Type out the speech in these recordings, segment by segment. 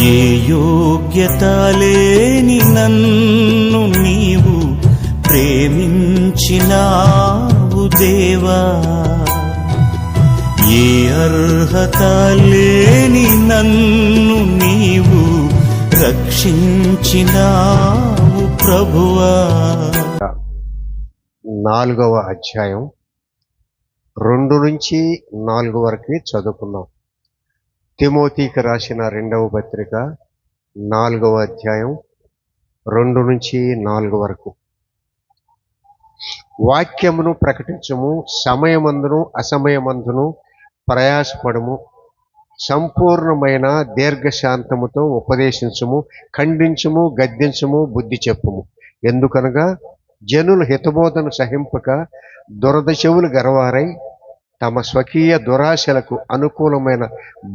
ఏ యోగ్యత లేని నన్ను నీవు ప్రేమించినావు దేవా, ఏ అర్హత లేని నన్ను నీవు రక్షించినావు ప్రభువా. 4వ అధ్యాయం 2 నుంచి 4 వరకు చదువుకుందాం. తిమోతికి రాసిన 2వ పత్రిక 4వ అధ్యాయం 2 నుంచి 4 వరకు. వాక్యమును ప్రకటించము, సమయమందును అసమయమందును ప్రయాసపడము, సంపూర్ణమైన దీర్ఘశాంతముతో ఉపదేశించము, ఖండించము, గద్దించము, బుద్ధి చెప్పుము. ఎందుకనగా జనులు హితబోధను సహింపక దురద చెవులు గరవారై తమ స్వకీయ దురాశలకు అనుకూలమైన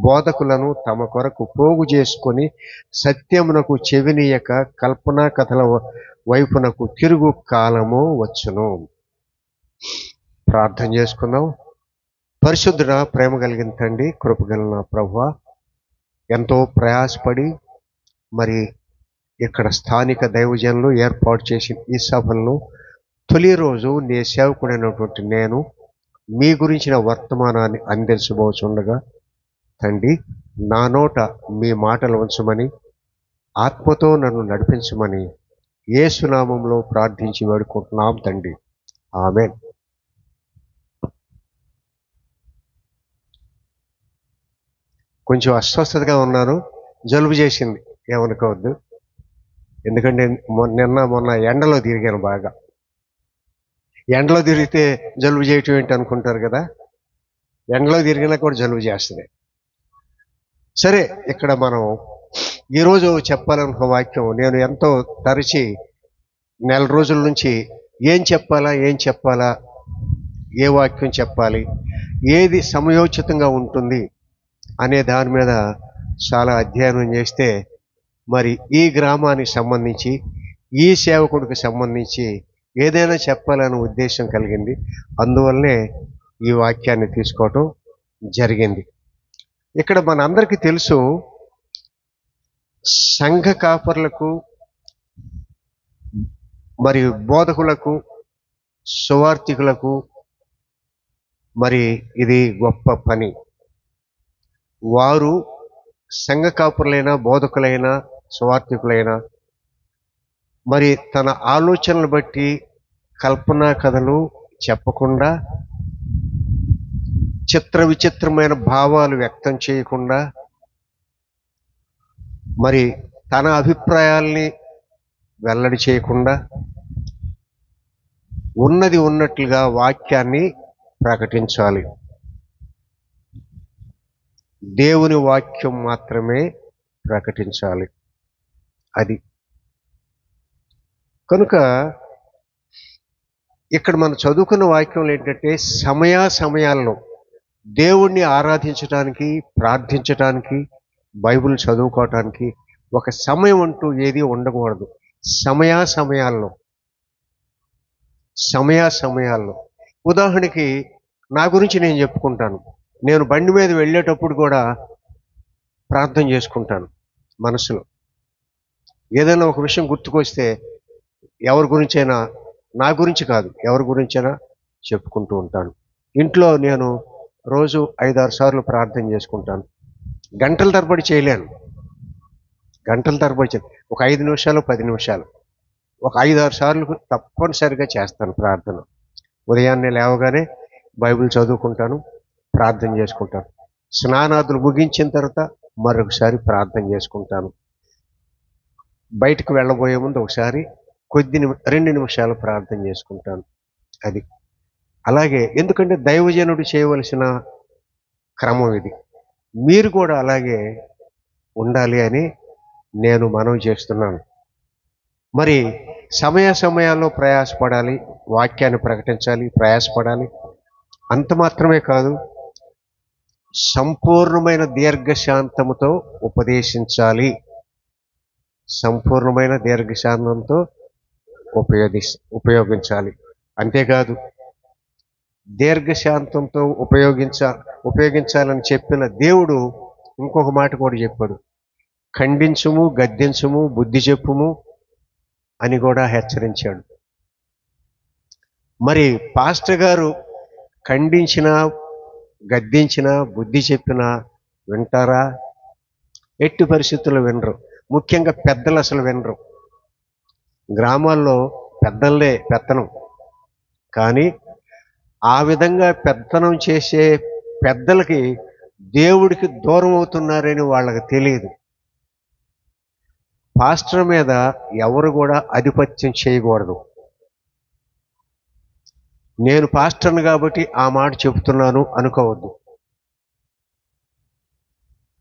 బోధకులను తమ కొరకు పోగు చేసుకొని సత్యమునకు చెవినీయక కల్పనా కథల వైపునకు తిరుగు కాలము వచ్చును. ప్రార్థన చేసుకుందాం. పరిశుద్ధుడ, ప్రేమ కలిగిన తండ్రి, కృపగలిగిన ప్రభువా, ఎంతో ప్రయాసపడి మరి ఇక్కడ స్థానిక దైవజనులు ఏర్పాటు చేసిన ఈ సభలను తొలి రోజు నీ సేవకుడైనటువంటి నేను మీ గురించిన వర్తమానాన్ని అందించబోచుండగా తండ్రి, నా నోట మీ మాటలు ఉంచమని, ఆత్మతో నన్ను నడిపించమని యేసు నామములో ప్రార్థించి వేడుకుంటున్నాం తండ్రి, ఆమేన్. కొంచెం అస్వస్థతగా ఉన్నాను, జలుబు చేసింది, ఏమనుకోవద్దు. ఎందుకంటే మొన్న ఎండలో తిరిగాను బాగా. ఎండలో తిరిగితే జలుబు చేయటం ఏంటి అనుకుంటారు కదా, ఎండలో తిరిగినా కూడా జలుబు చేస్తుంది. సరే, ఇక్కడ మనం ఈరోజు చెప్పాలనుకున్న వాక్యం, నేను ఎంతో తరచి నెల రోజుల నుంచి ఏం చెప్పాలా, ఏ వాక్యం చెప్పాలి, ఏది సమయోచితంగా ఉంటుంది అనే దాని మీద చాలా అధ్యయనం చేస్తే మరి ఈ గ్రామానికి సంబంధించి, ఈ సేవకుడికి సంబంధించి ఏదైనా చెప్పాలనే ఉద్దేశం కలిగింది. అందువల్లనే ఈ వాక్యాన్ని తీసుకోవటం జరిగింది. ఇక్కడ మనందరికీ తెలుసు, సంఘ కాపర్లకు మరియు బోధకులకు, సువార్థికులకు మరి ఇది గొప్ప పని. వారు సంఘ కాపురులైనా, బోధకులైనా, సువార్థికులైనా మరి తన ఆలోచనలు బట్టి కల్పనా కథలు చెప్పకుండా, చిత్ర విచిత్రమైన భావాలు వ్యక్తం చేయకుండా, మరి తన అభిప్రాయాల్ని వెల్లడి చేయకుండా ఉన్నది ఉన్నట్లుగా వాక్యాన్ని ప్రకటించాలి. దేవుని వాక్యం మాత్రమే ప్రకటించాలి. అది కనుక ఇక్కడ మనం చదువుకున్న వాక్యంలో ఏంటంటే, సమయాల్లో దేవుణ్ణి ఆరాధించడానికి, ప్రార్థించడానికి, బైబిల్ చదువుకోవటానికి ఒక సమయం అంటూ ఏది ఉండకూడదు. సమయాల్లో ఉదాహరణకి నా గురించి నేను చెప్పుకుంటాను. నేను బండి మీద వెళ్ళేటప్పుడు కూడా ప్రార్థన చేసుకుంటాను మనసులో. ఏదైనా ఒక విషయం గుర్తుకొస్తే ఎవరి గురించైనా, నా గురించి కాదు, ఎవరి గురించైనా చెప్పుకుంటూ ఉంటాను. ఇంట్లో నేను రోజు 5-6 సార్లు ప్రార్థన చేసుకుంటాను. గంటల తరబడి చేయలేను, ఒక 5 నిమిషాలు 10 నిమిషాలు, ఒక 5-6 సార్లు తప్పనిసరిగా చేస్తాను ప్రార్థన. ఉదయాన్నే లేవగానే బైబిల్ చదువుకుంటాను, ప్రార్థన చేసుకుంటాను. స్నానాదులు ముగించిన తర్వాత మరొకసారి ప్రార్థన చేసుకుంటాను. బయటకు వెళ్ళబోయే ముందు ఒకసారి 2 నిమిషాలు ప్రార్థన చేసుకుంటాను. అది అలాగే, ఎందుకంటే దైవజనుడు చేయవలసిన క్రమం ఇది. మీరు కూడా అలాగే ఉండాలి అని నేను మనవి చేస్తున్నాను. మరి సమయాల్లో ప్రయాసపడాలి, వాక్యాన్ని ప్రకటించాలి, ప్రయాసపడాలి. అంత మాత్రమే కాదు, సంపూర్ణమైన దీర్ఘశాంతముతో ఉపదేశించాలి. సంపూర్ణమైన దీర్ఘశాంతంతో ఉపయోగించాలి. అంతేకాదు, దీర్ఘశాంతంతో ఉపయోగించాలని చెప్పిన దేవుడు ఇంకొక మాట కూడా చెప్పాడు. ఖండించుము, గద్దించుము, బుద్ధి చెప్పుము అని కూడా హెచ్చరించాడు. మరి పాస్టర్ గారు ఖండించినా, గద్దించినా, బుద్ధి చెప్పినా వింటారా? ఎట్టి పరిస్థితుల్లో వినరు. ముఖ్యంగా పెద్దలు అసలు వినరు. గ్రామాల్లో పెద్దలే పెత్తనం. కానీ ఆ విధంగా పెత్తనం చేసే పెద్దలకి దేవుడికి దూరం అవుతున్నారని వాళ్ళకి తెలియదు. పాస్టర్ మీద ఎవరు కూడా ఆధిపత్యం చేయకూడదు. నేను పాస్టర్ని కాబట్టి ఆ మాట చెబుతున్నాను అనుకోవద్దు.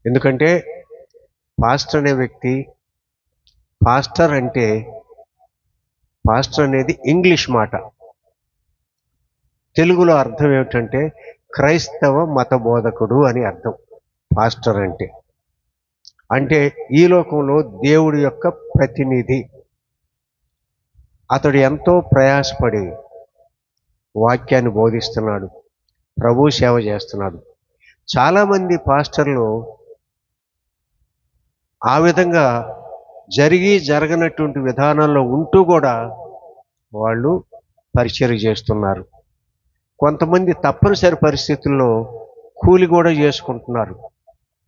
ఎందుకంటే పాస్టర్ అనే వ్యక్తి, పాస్టర్ అంటే, పాస్టర్ అనేది ఇంగ్లీష్ మాట. తెలుగులో అర్థం ఏమిటంటే క్రైస్తవ మత బోధకుడు అని అర్థం. పాస్టర్ అంటే అంటే ఈ లోకంలో దేవుడి యొక్క ప్రతినిధి. అతడు ఎంతో ప్రయాసపడి వాక్యాన్ని బోధిస్తున్నాడు, ప్రభు సేవ చేస్తున్నాడు. చాలామంది పాస్టర్లు ఆ విధంగా జరగనటువంటి విధానంలో ఉంటూ కూడా వాళ్ళు పరిచర్య చేస్తున్నారు. కొంతమంది తప్పనిసరి పరిస్థితుల్లో కూలి కూడా చేసుకుంటున్నారు,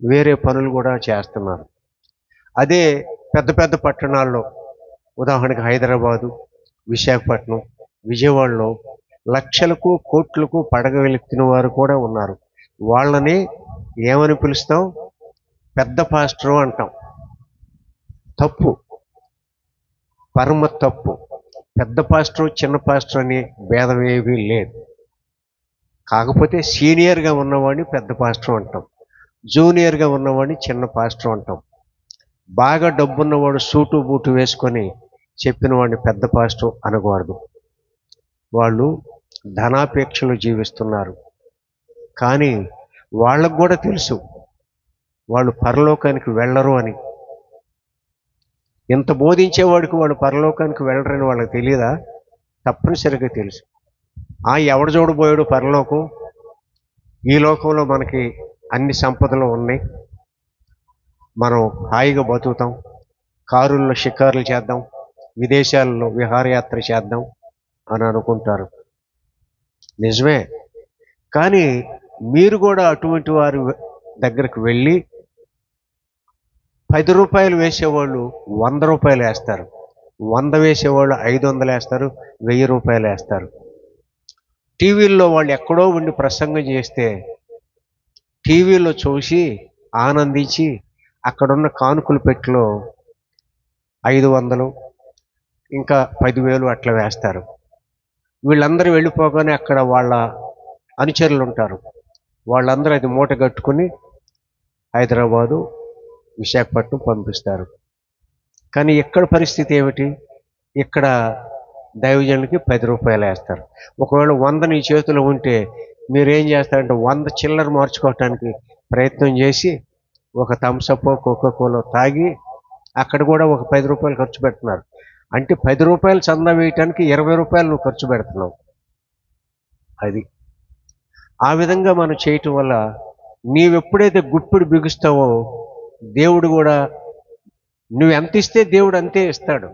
వేరే పనులు కూడా చేస్తున్నారు. అదే పెద్ద పెద్ద పట్టణాల్లో, ఉదాహరణకి హైదరాబాదు, విశాఖపట్నం, విజయవాడలో లక్షలకు కోట్లకు పడగ వెలుగుతున్న వారు కూడా ఉన్నారు. వాళ్ళని ఏమని పిలుస్తాం? పెద్ద పాస్టరు అంటాం. తప్పు, పరమ తప్పు. పెద్ద పాస్టర్, చిన్న పాస్టర్ అనే భేదం ఏమీ లేదు. కాకపోతే సీనియర్గా ఉన్నవాడిని పెద్ద పాస్టర్ అంటాం, జూనియర్గా ఉన్నవాడిని చిన్న పాస్టర్ అంటాం. బాగా డబ్బున్నవాడు సూటు బూటు వేసుకొని చెప్పిన వాడిని పెద్ద పాస్టర్ అనకూడదు. వాళ్ళు ధనాపేక్షలు జీవిస్తున్నారు. కానీ వాళ్ళకు కూడా తెలుసు వాళ్ళు పరలోకానికి వెళ్ళరు అని. ఇంత బోధించేవాడికి వాడు పరలోకానికి వెళ్ళరని వాళ్ళకి తెలియదా? తప్పనిసరిగా తెలుసు. ఎవడు చూడబోయాడు పరలోకం? ఈ లోకంలో మనకి అన్ని సంపదలు ఉన్నాయి, మనం హాయిగా బతుకుతాం, కారుల్లో షికారులు చేద్దాం, విదేశాల్లో విహారయాత్ర చేద్దాం అని అనుకుంటారు. నిజమే. కానీ మీరు కూడా అటువంటి వారి దగ్గరికి వెళ్ళి 10 రూపాయలు వేసేవాళ్ళు 100 రూపాయలు వేస్తారు, 100 వేసేవాళ్ళు 500 వేస్తారు, 1000 రూపాయలు వేస్తారు. టీవీల్లో వాళ్ళు ఎక్కడో ఉండి ప్రసంగం చేస్తే టీవీలో చూసి ఆనందించి అక్కడున్న కానుకల పెట్టెలో 500 ఇంకా 10,000 అట్లా వేస్తారు. వీళ్ళందరూ వెళ్ళిపోగానే అక్కడ వాళ్ళ అనుచరులు ఉంటారు, వాళ్ళందరూ అది మూట కట్టుకుని హైదరాబాదు, విశాఖపట్నం పంపిస్తారు. కానీ ఇక్కడ పరిస్థితి ఏమిటి? ఇక్కడ దైవజనులకి 10 రూపాయలు వేస్తారు. ఒకవేళ 100 నీ చేతిలో ఉంటే మీరేం చేస్తారంటే 100 చిల్లర మార్చుకోవటానికి ప్రయత్నం చేసి ఒక థమ్సప్, కోకోకోలా తాగి అక్కడ కూడా ఒక 10 రూపాయలు ఖర్చు పెడుతున్నారు. అంటే 10 రూపాయలు చందా వేయటానికి 20 రూపాయలు నువ్వు ఖర్చు పెడుతున్నావు. అది ఆ విధంగా మనం చేయటం వల్ల నీవెప్పుడైతే గుప్పిడి బిగుస్తావో దేవుడు కూడా నువ్వు ఎంత ఇస్తే దేవుడు అంతే ఇస్తాడు.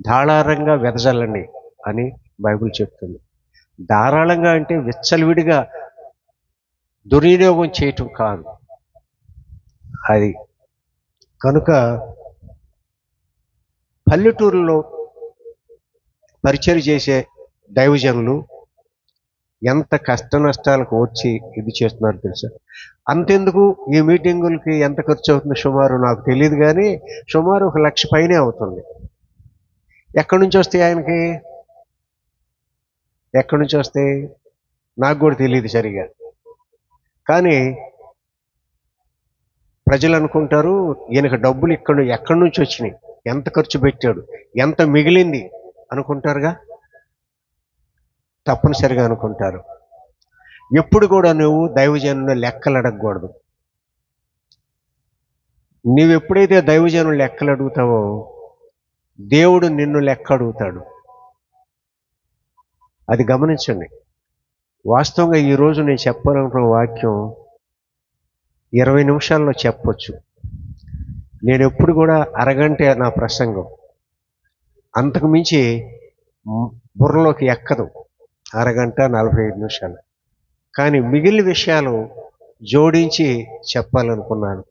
ధారాళంగా వెదజల్లండి అని బైబిల్ చెప్తుంది. ధారాళంగా అంటే విచ్చలవిడిగా దుర్వినియోగం చేయటం కాదు. అది కనుక పల్లెటూరులో పరిచయం చేసే దైవజనులు ఎంత కష్ట నష్టాలకు వచ్చి ఇది చేస్తున్నారు తెలుసా? అంతెందుకు, ఈ మీటింగులకి ఎంత ఖర్చు అవుతుంది సుమారు నాకు తెలియదు, కానీ సుమారు 1,00,000 పైనే అవుతుంది. ఎక్కడి నుంచి వస్తాయి ఆయనకి? ఎక్కడి నుంచి వస్తాయి నాకు కూడా తెలియదు సరిగా. కానీ ప్రజలు అనుకుంటారు ఈయనకు డబ్బులు ఎక్కడి నుంచి వచ్చినాయి, ఎంత ఖర్చు పెట్టాడు, ఎంత మిగిలింది అనుకుంటారుగా. తప్పనిసరిగా అనుకుంటారు. ఎప్పుడు కూడా నువ్వు దైవజనుని లెక్కలు అడగకూడదు. నీవెప్పుడైతే దైవజనులు లెక్కలు అడుగుతావో దేవుడు నిన్ను లెక్క అడుగుతాడు. అది గమనించండి. వాస్తవంగా ఈరోజు నేను చెప్పాలనుకున్న వాక్యం 20 నిమిషాల్లో చెప్పొచ్చు, నేను ఎప్పుడు కూడా అరగంటే నా ప్రసంగం, అంతకు మించి బుర్రలోకి ఎక్కదు. అరగంట 45 నిమిషాలు. కానీ మిగిలిన విషయాలు జోడించి చెప్పాలనుకున్నాను.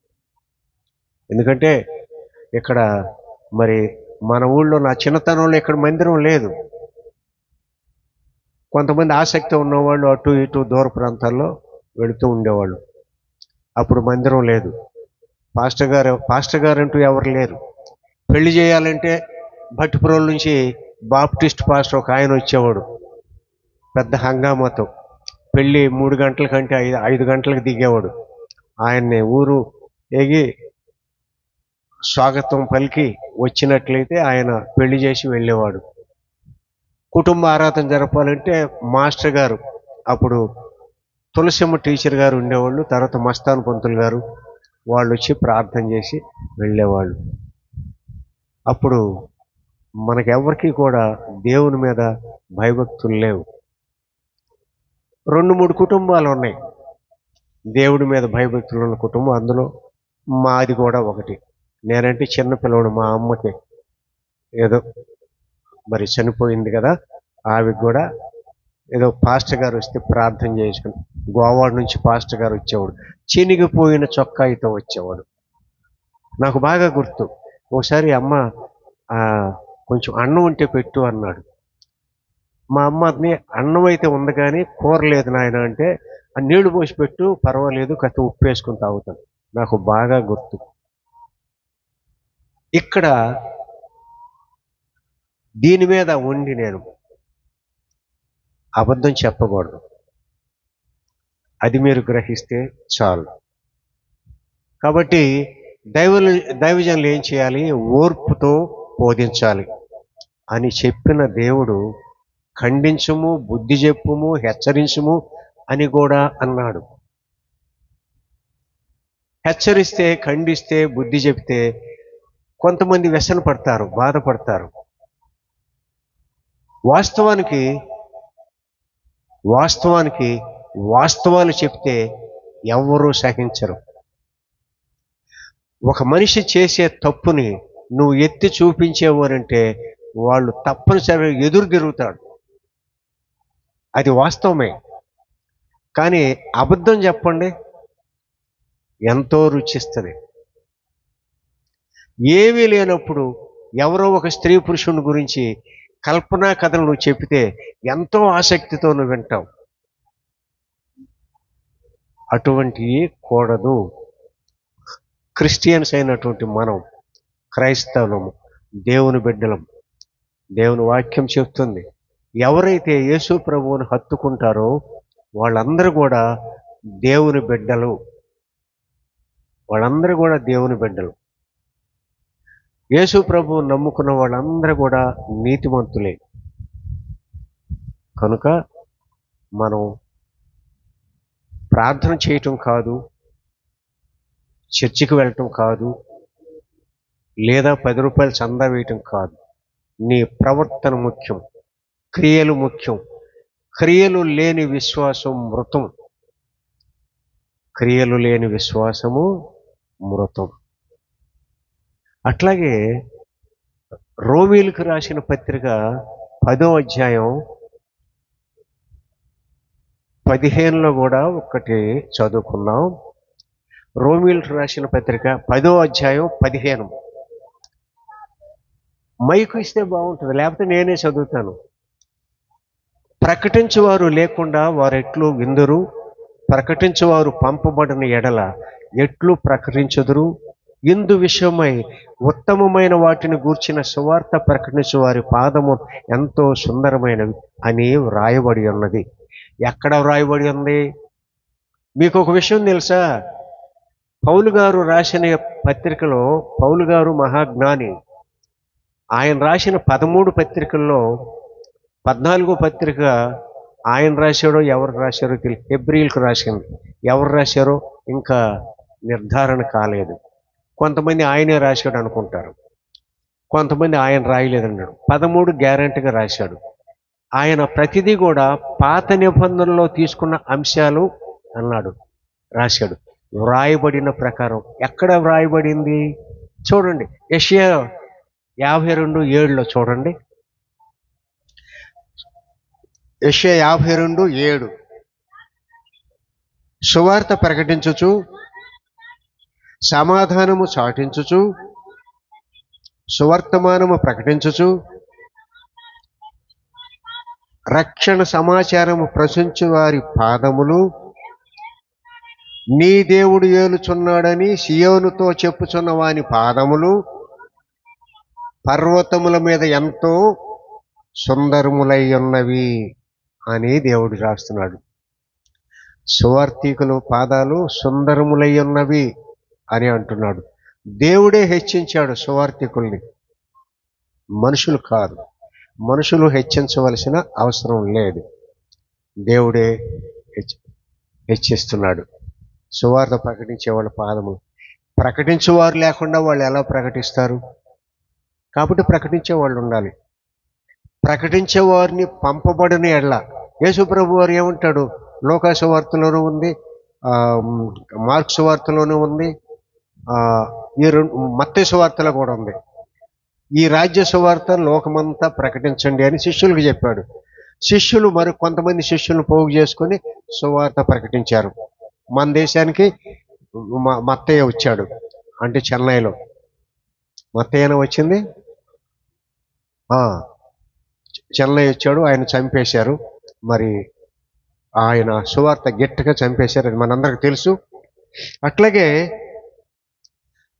ఎందుకంటే ఇక్కడ మరి మన ఊళ్ళో నా చిన్నతనంలో ఇక్కడ మందిరం లేదు. కొంతమంది ఆసక్తి ఉన్నవాళ్ళు అటు ఇటు దూర ప్రాంతాల్లో వెళుతూ ఉండేవాళ్ళు. అప్పుడు మందిరం లేదు. పాస్టర్ గారు అంటూ ఎవరు లేరు. పెళ్లి చేయాలంటే భట్టిపురం నుంచి బాప్టిస్ట్ పాస్టర్ ఒక ఆయన వచ్చేవాడు పెద్ద హంగామాతో. పెళ్ళి 3 గంటల కంటే 5 గంటలకు దిగేవాడు. ఆయన్ని ఊరు ఎగి స్వాగతం పలికి వచ్చినట్లయితే ఆయన పెళ్లి చేసి వెళ్ళేవాడు. కుటుంబ ఆరాధన జరపాలంటే మాస్టర్ గారు, అప్పుడు తులసిమ్మ టీచర్ గారు ఉండేవాళ్ళు, తర్వాత మస్తాన్ పంతులు గారు, వాళ్ళు వచ్చి ప్రార్థన చేసి వెళ్ళేవాళ్ళు. అప్పుడు మనకెవరికి కూడా దేవుని మీద భయభక్తులు లేవు. 2-3 కుటుంబాలు ఉన్నాయి దేవుడి మీద భయభక్తులు ఉన్న కుటుంబం. అందులో మాది కూడా ఒకటి. నేనంటే చిన్న పిల్లవాడు. మా అమ్మకి ఏదో మరి చనిపోయింది కదా, ఆవికి కూడా ఏదో పాస్టర్ గారు వస్తే ప్రార్థన చేసుకుని, గోవాడ నుంచి పాస్టర్ గారు వచ్చేవాడు, చినిగిపోయిన చొక్కాయితో వచ్చేవాడు. నాకు బాగా గుర్తు. ఒకసారి అమ్మ కొంచెం అన్నం ఉంటే పెట్టు అన్నాడు. మా అమ్మని అన్నం అయితే ఉంది కానీ కూర లేదు నాయన అంటే, ఆ నీళ్లు పోసి పెట్టు పర్వాలేదు, కాస్త ఉప్పు వేసుకుని తాగుతాను. నాకు బాగా గుర్తు. ఇక్కడ దీని మీద ఉండి నేను అబద్ధం చెప్పకూడదు. అది మీరు గ్రహిస్తే చాలు. కాబట్టి దైవజనులు ఏం చేయాలి? ఓర్పుతో బోధించాలి అని చెప్పిన దేవుడు ఖండించుము, బుద్ధి చెప్పుము, హెచ్చరించుము అని కూడా అన్నాడు. హెచ్చరిస్తే, ఖండిస్తే, బుద్ధి చెప్తే కొంతమంది వ్యసన పడతారు, బాధపడతారు. వాస్తవానికి వాస్తవాలు చెప్తే ఎవరూ సహించరు. ఒక మనిషి చేసే తప్పుని నువ్వు ఎత్తి చూపించేవారంటే వాళ్ళు తప్పనిసరిగా ఎదురు తిరుగుతాడు. అది వాస్తవమే. కానీ అబద్ధం చెప్పండి, ఎంతో రుచిస్తుంది. ఏమీ లేనప్పుడు ఎవరో ఒక స్త్రీ పురుషుని గురించి కల్పనా కథలు నువ్వు చెప్తే ఎంతో ఆసక్తితో నువ్వు వింటావు. అటువంటివి కూడదు. క్రిస్టియన్స్ అయినటువంటి మనం, క్రైస్తవులము, దేవుని బిడ్డలం. దేవుని వాక్యం చెప్తుంది, ఎవరైతే యేసు ప్రభువుని హత్తుకుంటారో వాళ్ళందరూ కూడా దేవుని బిడ్డలు. వాళ్ళందరూ కూడా దేవుని బిడ్డలు. యేసు ప్రభువు నమ్ముకున్న వాళ్ళందరూ కూడా నీతిమంతులే. కనుక మనం ప్రార్థన చేయటం కాదు, చర్చికి వెళ్ళటం కాదు, లేదా 10 రూపాయలు చందా వేయటం కాదు. నీ ప్రవర్తన ముఖ్యం, క్రియలు ముఖ్యం. క్రియలు లేని విశ్వాసం మృతం. క్రియలు లేని విశ్వాసము మృతం. అట్లాగే రోమీయులకు రాసిన పత్రిక 10వ అధ్యాయం 15లో కూడా ఒకటి చదువుకున్నాం. రోమీయులకు రాసిన పత్రిక 10వ అధ్యాయం 15. మైకు ఇస్తే బాగుంటుంది, లేకపోతే నేనే చదువుతాను. ప్రకటించువారు లేకుండా వారు ఎట్లు విందురు? ప్రకటించువారు పంపబడిన ఎడల ఎట్లు ప్రకటించుదురు? ఇందు విషయమై ఉత్తమమైన వాటిని గూర్చిన సువార్త ప్రకటించు వారి పాదము ఎంతో సుందరమైనవి అని వ్రాయబడి ఉన్నది. ఎక్కడ వ్రాయబడి ఉంది? మీకు ఒక విషయం తెలుసా? పౌలు గారు రాసిన పత్రికలో, పౌలు గారు మహాజ్ఞాని. ఆయన రాసిన 13 పత్రికల్లో 14వ పత్రిక ఆయన రాశాడో ఎవరు రాశారో తెలియదు. హెబ్రీయులకు రాసింది. ఎవరు రాశారో ఇంకా నిర్ధారణ కాలేదు. కొంతమంది ఆయనే రాశాడు అనుకుంటారు, కొంతమంది ఆయన రాయలేదన్నాడు. 13 గ్యారెంటీగా రాశాడు. ఆయన ప్రతిదీ కూడా పాత నిబంధనలో తీసుకున్న అంశాలు అన్నాడు, రాశాడు. వ్రాయబడిన ప్రకారం. ఎక్కడ వ్రాయబడింది? చూడండి, యెషయా 52:7 చూడండి. యెషయా 52:7. సువార్త ప్రకటించుచు, సమాధానము చాటించుచు, సువర్తమానము ప్రకటించుచు, రక్షణ సమాచారము ప్రచురించు వారి పాదములు నీ దేవుడు ఏలుచున్నాడని సియోనుతో చెప్పుచున్న వాని పాదములు పర్వతముల మీద ఎంతో సుందరములై ఉన్నవి అని దేవుడు రాస్తున్నాడు. సువార్తికుల పాదాలు సుందరములై ఉన్నవి అని అంటున్నాడు. దేవుడే హెచ్చించాడు సువార్తికుల్ని, మనుషులు కాదు. మనుషులు హెచ్చించవలసిన అవసరం లేదు, దేవుడే హెచ్చిస్తున్నాడు. సువార్త ప్రకటించే వాళ్ళ పాదములు. ప్రకటించేవారు లేకుండా వాళ్ళు ఎలా ప్రకటిస్తారు? కాబట్టి ప్రకటించే వాళ్ళు ఉండాలి. ప్రకటించే వారిని పంపబడిన ఎడల యేసు ప్రభు వారు ఏమంటాడు? లోకా సువార్తలోనూ ఉంది, మార్కు సువార్తలోనూ ఉంది, ఈ మత్తయి సువార్తలో కూడా ఉంది. ఈ రాజ్య సువార్త లోకమంతా ప్రకటించండి అని శిష్యులకు చెప్పాడు. శిష్యులు మరి కొంతమంది శిష్యులను పోగు చేసుకొని సువార్త ప్రకటించారు. మన దేశానికి మత్తయ్య వచ్చాడు, అంటే చెన్నైలో మత్తయ్యన వచ్చింది. చెన్నై వచ్చాడు, ఆయన చంపేశారు. మరి ఆయన సువార్త గట్టిగా చంపేశారు, అది మనందరికి తెలుసు. అట్లాగే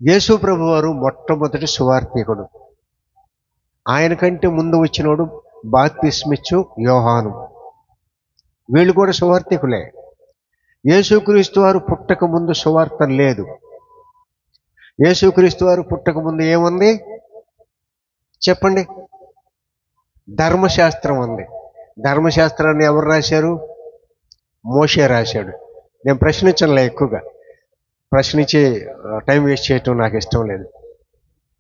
యేసు ప్రభు వారు మొట్టమొదటి సువార్తికుడు. ఆయన కంటే ముందు వచ్చినోడు బాప్తిస్మిచ్చు యోహాను. వీళ్ళు కూడా సువార్తికులే. యేసుక్రీస్తు వారు పుట్టక ముందు సువార్త లేదు. యేసుక్రీస్తు వారు పుట్టక ముందు ఏముంది చెప్పండి? ధర్మశాస్త్రం ఉంది. ధర్మశాస్త్రాన్ని ఎవరు రాశారు? మోషే రాశాడు. నేను ప్రశ్నించనులే, ఎక్కువగా ప్రశ్నించి టైం వేస్ట్ చేయటం నాకు ఇష్టం లేదు.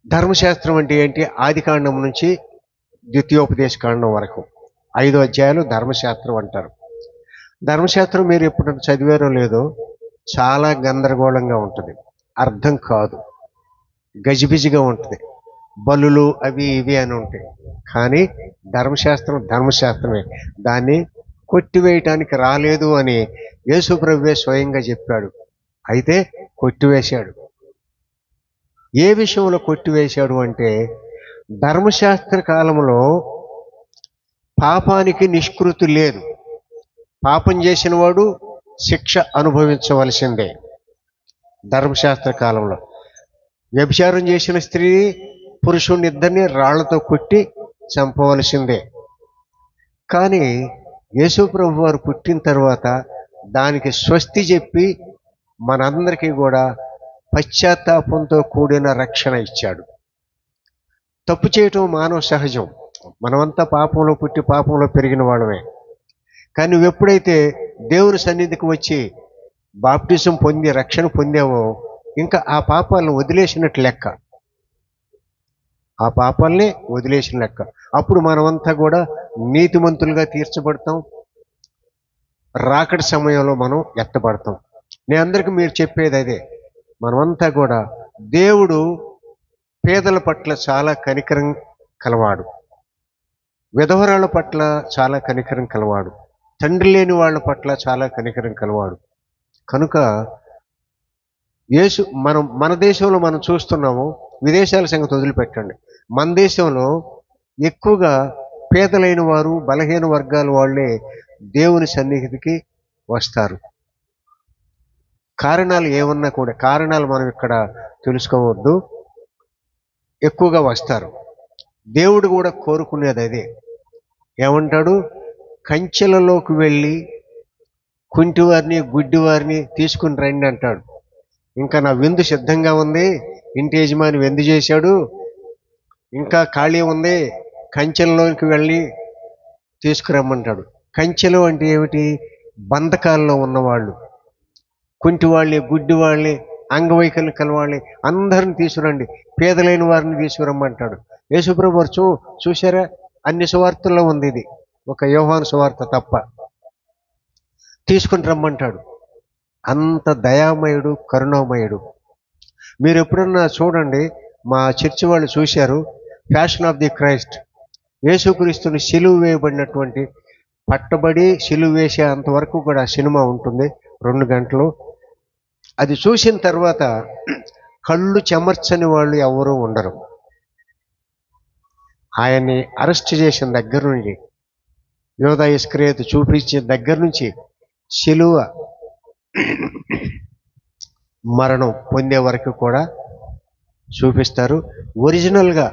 ధర్మశాస్త్రం అంటే ఏంటి? ఆదికాండం నుంచి ద్వితీయోపదేశకాండం వరకు 5 అధ్యాయాలు ధర్మశాస్త్రం అంటారు. ధర్మశాస్త్రం మీరు ఎప్పుడు చదివారో లేదో, చాలా గందరగోళంగా ఉంటుంది, అర్థం కాదు, గజిబిజిగా ఉంటుంది, బలులు అవి ఇవి అని ఉంటాయి. కానీ ధర్మశాస్త్రమే. దాన్ని కొట్టివేయటానికి రాలేదు అని యేసు ప్రభువే స్వయంగా చెప్పాడు. అయితే కొట్టివేశాడు. ఏ విషయంలో కొట్టివేశాడు అంటే, ధర్మశాస్త్ర కాలంలో పాపానికి నిష్కృతి లేదు. పాపం చేసిన వాడు శిక్ష అనుభవించవలసిందే. ధర్మశాస్త్ర కాలంలో వ్యభిచారం చేసిన స్త్రీ పురుషుని ఇద్దరిని రాళ్లతో కొట్టి చంపవలసిందే. కానీ యేసు ప్రభు వారు పుట్టిన తర్వాత దానికి స్వస్తి చెప్పి మనందరికీ కూడా పశ్చాత్తాపంతో కూడిన రక్షణ ఇచ్చాడు. తప్పు చేయటం మానవ సహజం. మనమంతా పాపంలో పుట్టి పాపంలో పెరిగిన వాళ్ళమే. కానీ నువ్వు ఎప్పుడైతే దేవుని సన్నిధికి వచ్చి బాప్టిజం పొంది రక్షణ పొందావో, ఇంకా ఆ పాపాలను వదిలేసినట్టు లెక్క. ఆ పాపాలనే వదిలేసిన లెక్క. అప్పుడు మనమంతా కూడా నీతిమంతులుగా తీర్చబడతాం. రాకడ సమయంలో మనం ఎత్తబడతాం. నేను అందరికీ మీరు చెప్పేది అదే. మనమంతా కూడా దేవుడు పేదల పట్ల చాలా కనికరం కలవాడు, విధవరాల పట్ల చాలా కనికరం కలవాడు, తండ్రి లేని వాళ్ళ పట్ల చాలా కనికరం కలవాడు. కనుక మన దేశంలో మనం చూస్తున్నాము, విదేశాల సంగతి వదిలిపెట్టండి. మన దేశంలో ఎక్కువగా పేదలైన వారు, బలహీన వర్గాల వాళ్ళే దేవుని సన్నిధికి వస్తారు. కారణాలు ఏమన్నా కూడా, కారణాలు మనం ఇక్కడ తెలుసుకోవద్దు, ఎక్కువగా వస్తారు. దేవుడు కూడా కోరుకునేది అదే. ఏమంటాడు? కంచెలలోకి వెళ్ళి కుంటివారిని గుడ్డివారిని తీసుకుని రండి అంటాడు. ఇంకా నా విందు సిద్ధంగా ఉంది, ఇంటి యజమాని విందు చేశాడు, ఇంకా ఖాళీ ఉంది, కంచెలలోకి వెళ్ళి తీసుకురమ్మంటాడు. కంచెలు అంటే ఏమిటి? బంధకాల్లో ఉన్నవాళ్ళు, కుంటి వాళ్ళని, గుడ్డి వాళ్ళని, అంగవైకల్యం కలవాళ్ళని అందరిని తీసుకురండి, పేదలైన వారిని తీసుకురమ్మంటాడు. యేసుప్రభు వారు చూసారా? అన్ని సువార్తల్లో ఉంది ఇది, ఒక యోహాను సువార్త తప్ప. తీసుకుని రమ్మంటాడు. అంత దయామయుడు, కరుణామయుడు. మీరు ఎప్పుడన్నా చూడండి, మా చర్చి వాళ్ళు చూశారు, ఫ్యాషన్ ఆఫ్ ది క్రైస్ట్, యేసుక్రీస్తుని సిలువ వేయబడినటువంటి పట్టబడి సిలువ వేసే అంతవరకు కూడా సినిమా ఉంటుంది, 2 గంటలు. అది చూసిన తర్వాత కళ్ళు చెమర్చని వాళ్ళు ఎవరూ ఉండరు. ఆయన్ని అరెస్ట్ చేసిన దగ్గర నుండి, యోధా ఇస్కరియోతు చూపించిన దగ్గర నుంచి సిలువ మరణం పొందే వరకు కూడా చూపిస్తారు. ఒరిజినల్గా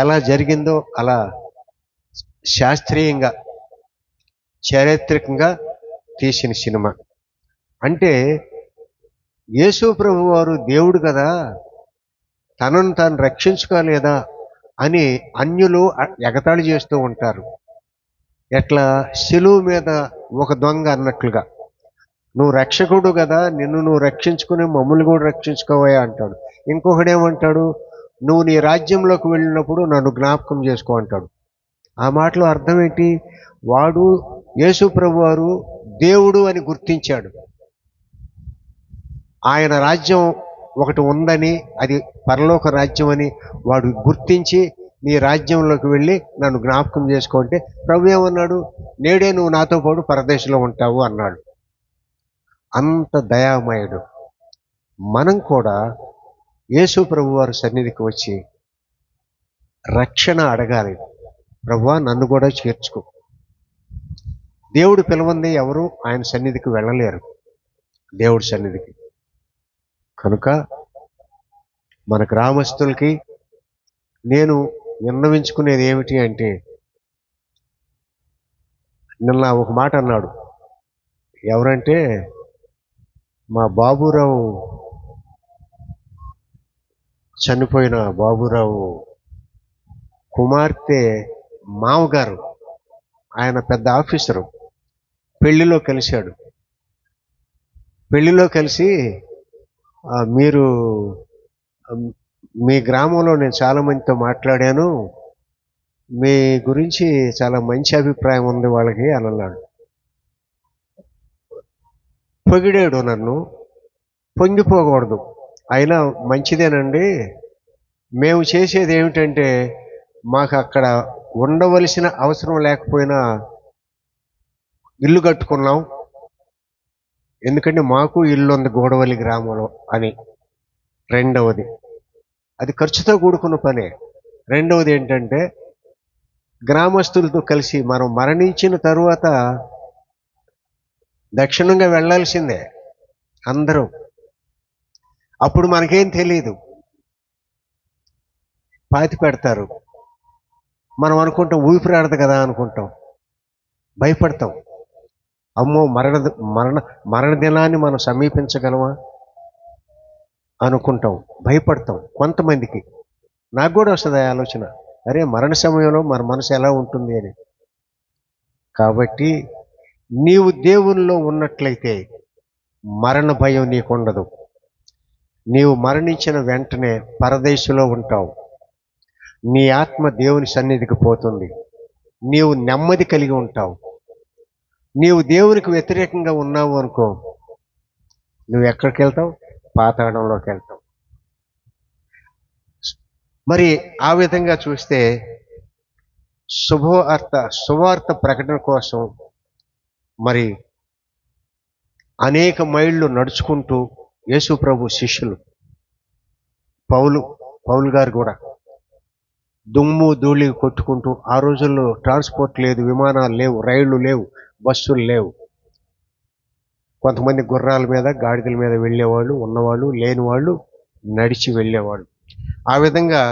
ఎలా జరిగిందో అలా శాస్త్రీయంగా చారిత్రకంగా తీసిన సినిమా. అంటే యేసు ప్రభు వారు దేవుడు కదా, తనను తాను రక్షించుకోలేదా అని అన్యులు ఎగతాళి చేస్తూ ఉంటారు. ఎట్లా సిలువ మీద ఒక దొంగ అన్నట్లుగా, నువ్వు రక్షకుడు కదా, నిన్ను నువ్వు రక్షించుకుని మమ్మల్ని కూడా రక్షించుకోవా అంటాడు. ఇంకొకడేమంటాడు, నువ్వు నీ రాజ్యంలోకి వెళ్ళినప్పుడు నన్ను జ్ఞాపకం చేసుకో అంటాడు. ఆ మాటలో అర్థం ఏంటి? వాడు యేసు ప్రభు వారు దేవుడు అని గుర్తించాడు. ఆయన రాజ్యం ఒకటి ఉందని, అది పరలోక రాజ్యం అని వాడు గుర్తించి, నీ రాజ్యంలోకి వెళ్ళి నన్ను జ్ఞాపకం చేసుకో అంటే ప్రభు ఏమన్నాడు? నేడే నువ్వు నాతో పాటు పరదేశంలో ఉంటావు అన్నాడు. అంత దయామయుడు. మనం కూడా యేసు ప్రభు వారి సన్నిధికి వచ్చి రక్షణ అడగాలి. ప్రభువా నన్ను కూడా చేర్చుకో. దేవుడు పిలవంది ఎవరు ఆయన సన్నిధికి వెళ్ళలేరు, దేవుడి సన్నిధికి. కనుక మన గ్రామస్తులకి నేను విన్నవించుకునేది ఏమిటి అంటే, నిన్న ఒక మాట అన్నాడు. ఎవరంటే మా బాబురావు, చనిపోయిన బాబురావు కుమార్తె మామగారు, ఆయన పెద్ద ఆఫీసరు, పెళ్లిలో కలిశాడు. పెళ్లిలో కలిసి మీరు మీ గ్రామంలో నేను చాలామందితో మాట్లాడాను, మీ గురించి చాలా మంచి అభిప్రాయం ఉంది వాళ్ళకి అని అన్నాడు. పొగిడాడు నన్ను. పొంగిపోకూడదు, అయినా మంచిదేనండి. మేము చేసేది ఏమిటంటే, మాకు అక్కడ ఉండవలసిన అవసరం లేకపోయినా ఇల్లు కట్టుకున్నాం, ఎందుకంటే మాకు ఇల్లు ఉంది గోడవల్లి గ్రామంలో అని. రెండవది, అది ఖర్చుతో కూడుకున్న పనే. రెండవది ఏంటంటే, గ్రామస్తులతో కలిసి మనం మరణించిన తరువాత దక్షిణంగా వెళ్ళాల్సిందే అందరూ. అప్పుడు మనకేం తెలియదు, పాతి పెడతారు. మనం అనుకుంటాం ఊపిరాడదు కదా అనుకుంటాం, భయపడతాం. అమ్మో మరణ మరణ మరణ దినాన్ని మనం సమీపించగలమా అనుకుంటాం, భయపడతాం. కొంతమందికి, నాకు కూడా వస్తుంది ఆ ఆలోచన, అరే మరణ సమయంలో మన మనసు ఎలా ఉంటుంది అని. కాబట్టి నీవు దేవునిలో ఉన్నట్లయితే మరణ భయం నీకుండదు. నీవు మరణించిన వెంటనే పరదేశంలో ఉంటావు. నీ ఆత్మ దేవుని సన్నిధికి పోతుంది. నీవు నెమ్మది కలిగి ఉంటావు. నీవు దేవునికి వ్యతిరేకంగా ఉన్నావు అనుకో, నువ్వు ఎక్కడికి వెళ్తావు? పాతాళంలోకి వెళ్తావు. మరి ఆ విధంగా చూస్తే సువార్త ప్రకటన కోసం మరి అనేక మైళ్ళు నడుచుకుంటూ యేసు ప్రభు శిష్యులు, పౌలు గారు కూడా దుమ్ము ధూళి కొట్టుకుంటూ, ఆ రోజుల్లో ట్రాన్స్పోర్ట్ లేదు, విమానాలు లేవు, రైళ్లు లేవు, బస్సులు లేవు. కొంతమంది గుర్రాల మీద గాడిదల మీద వెళ్ళేవాళ్ళు, ఉన్నవాళ్ళు, లేని వాళ్ళు నడిచి వెళ్ళేవాళ్ళు. ఆ విధంగా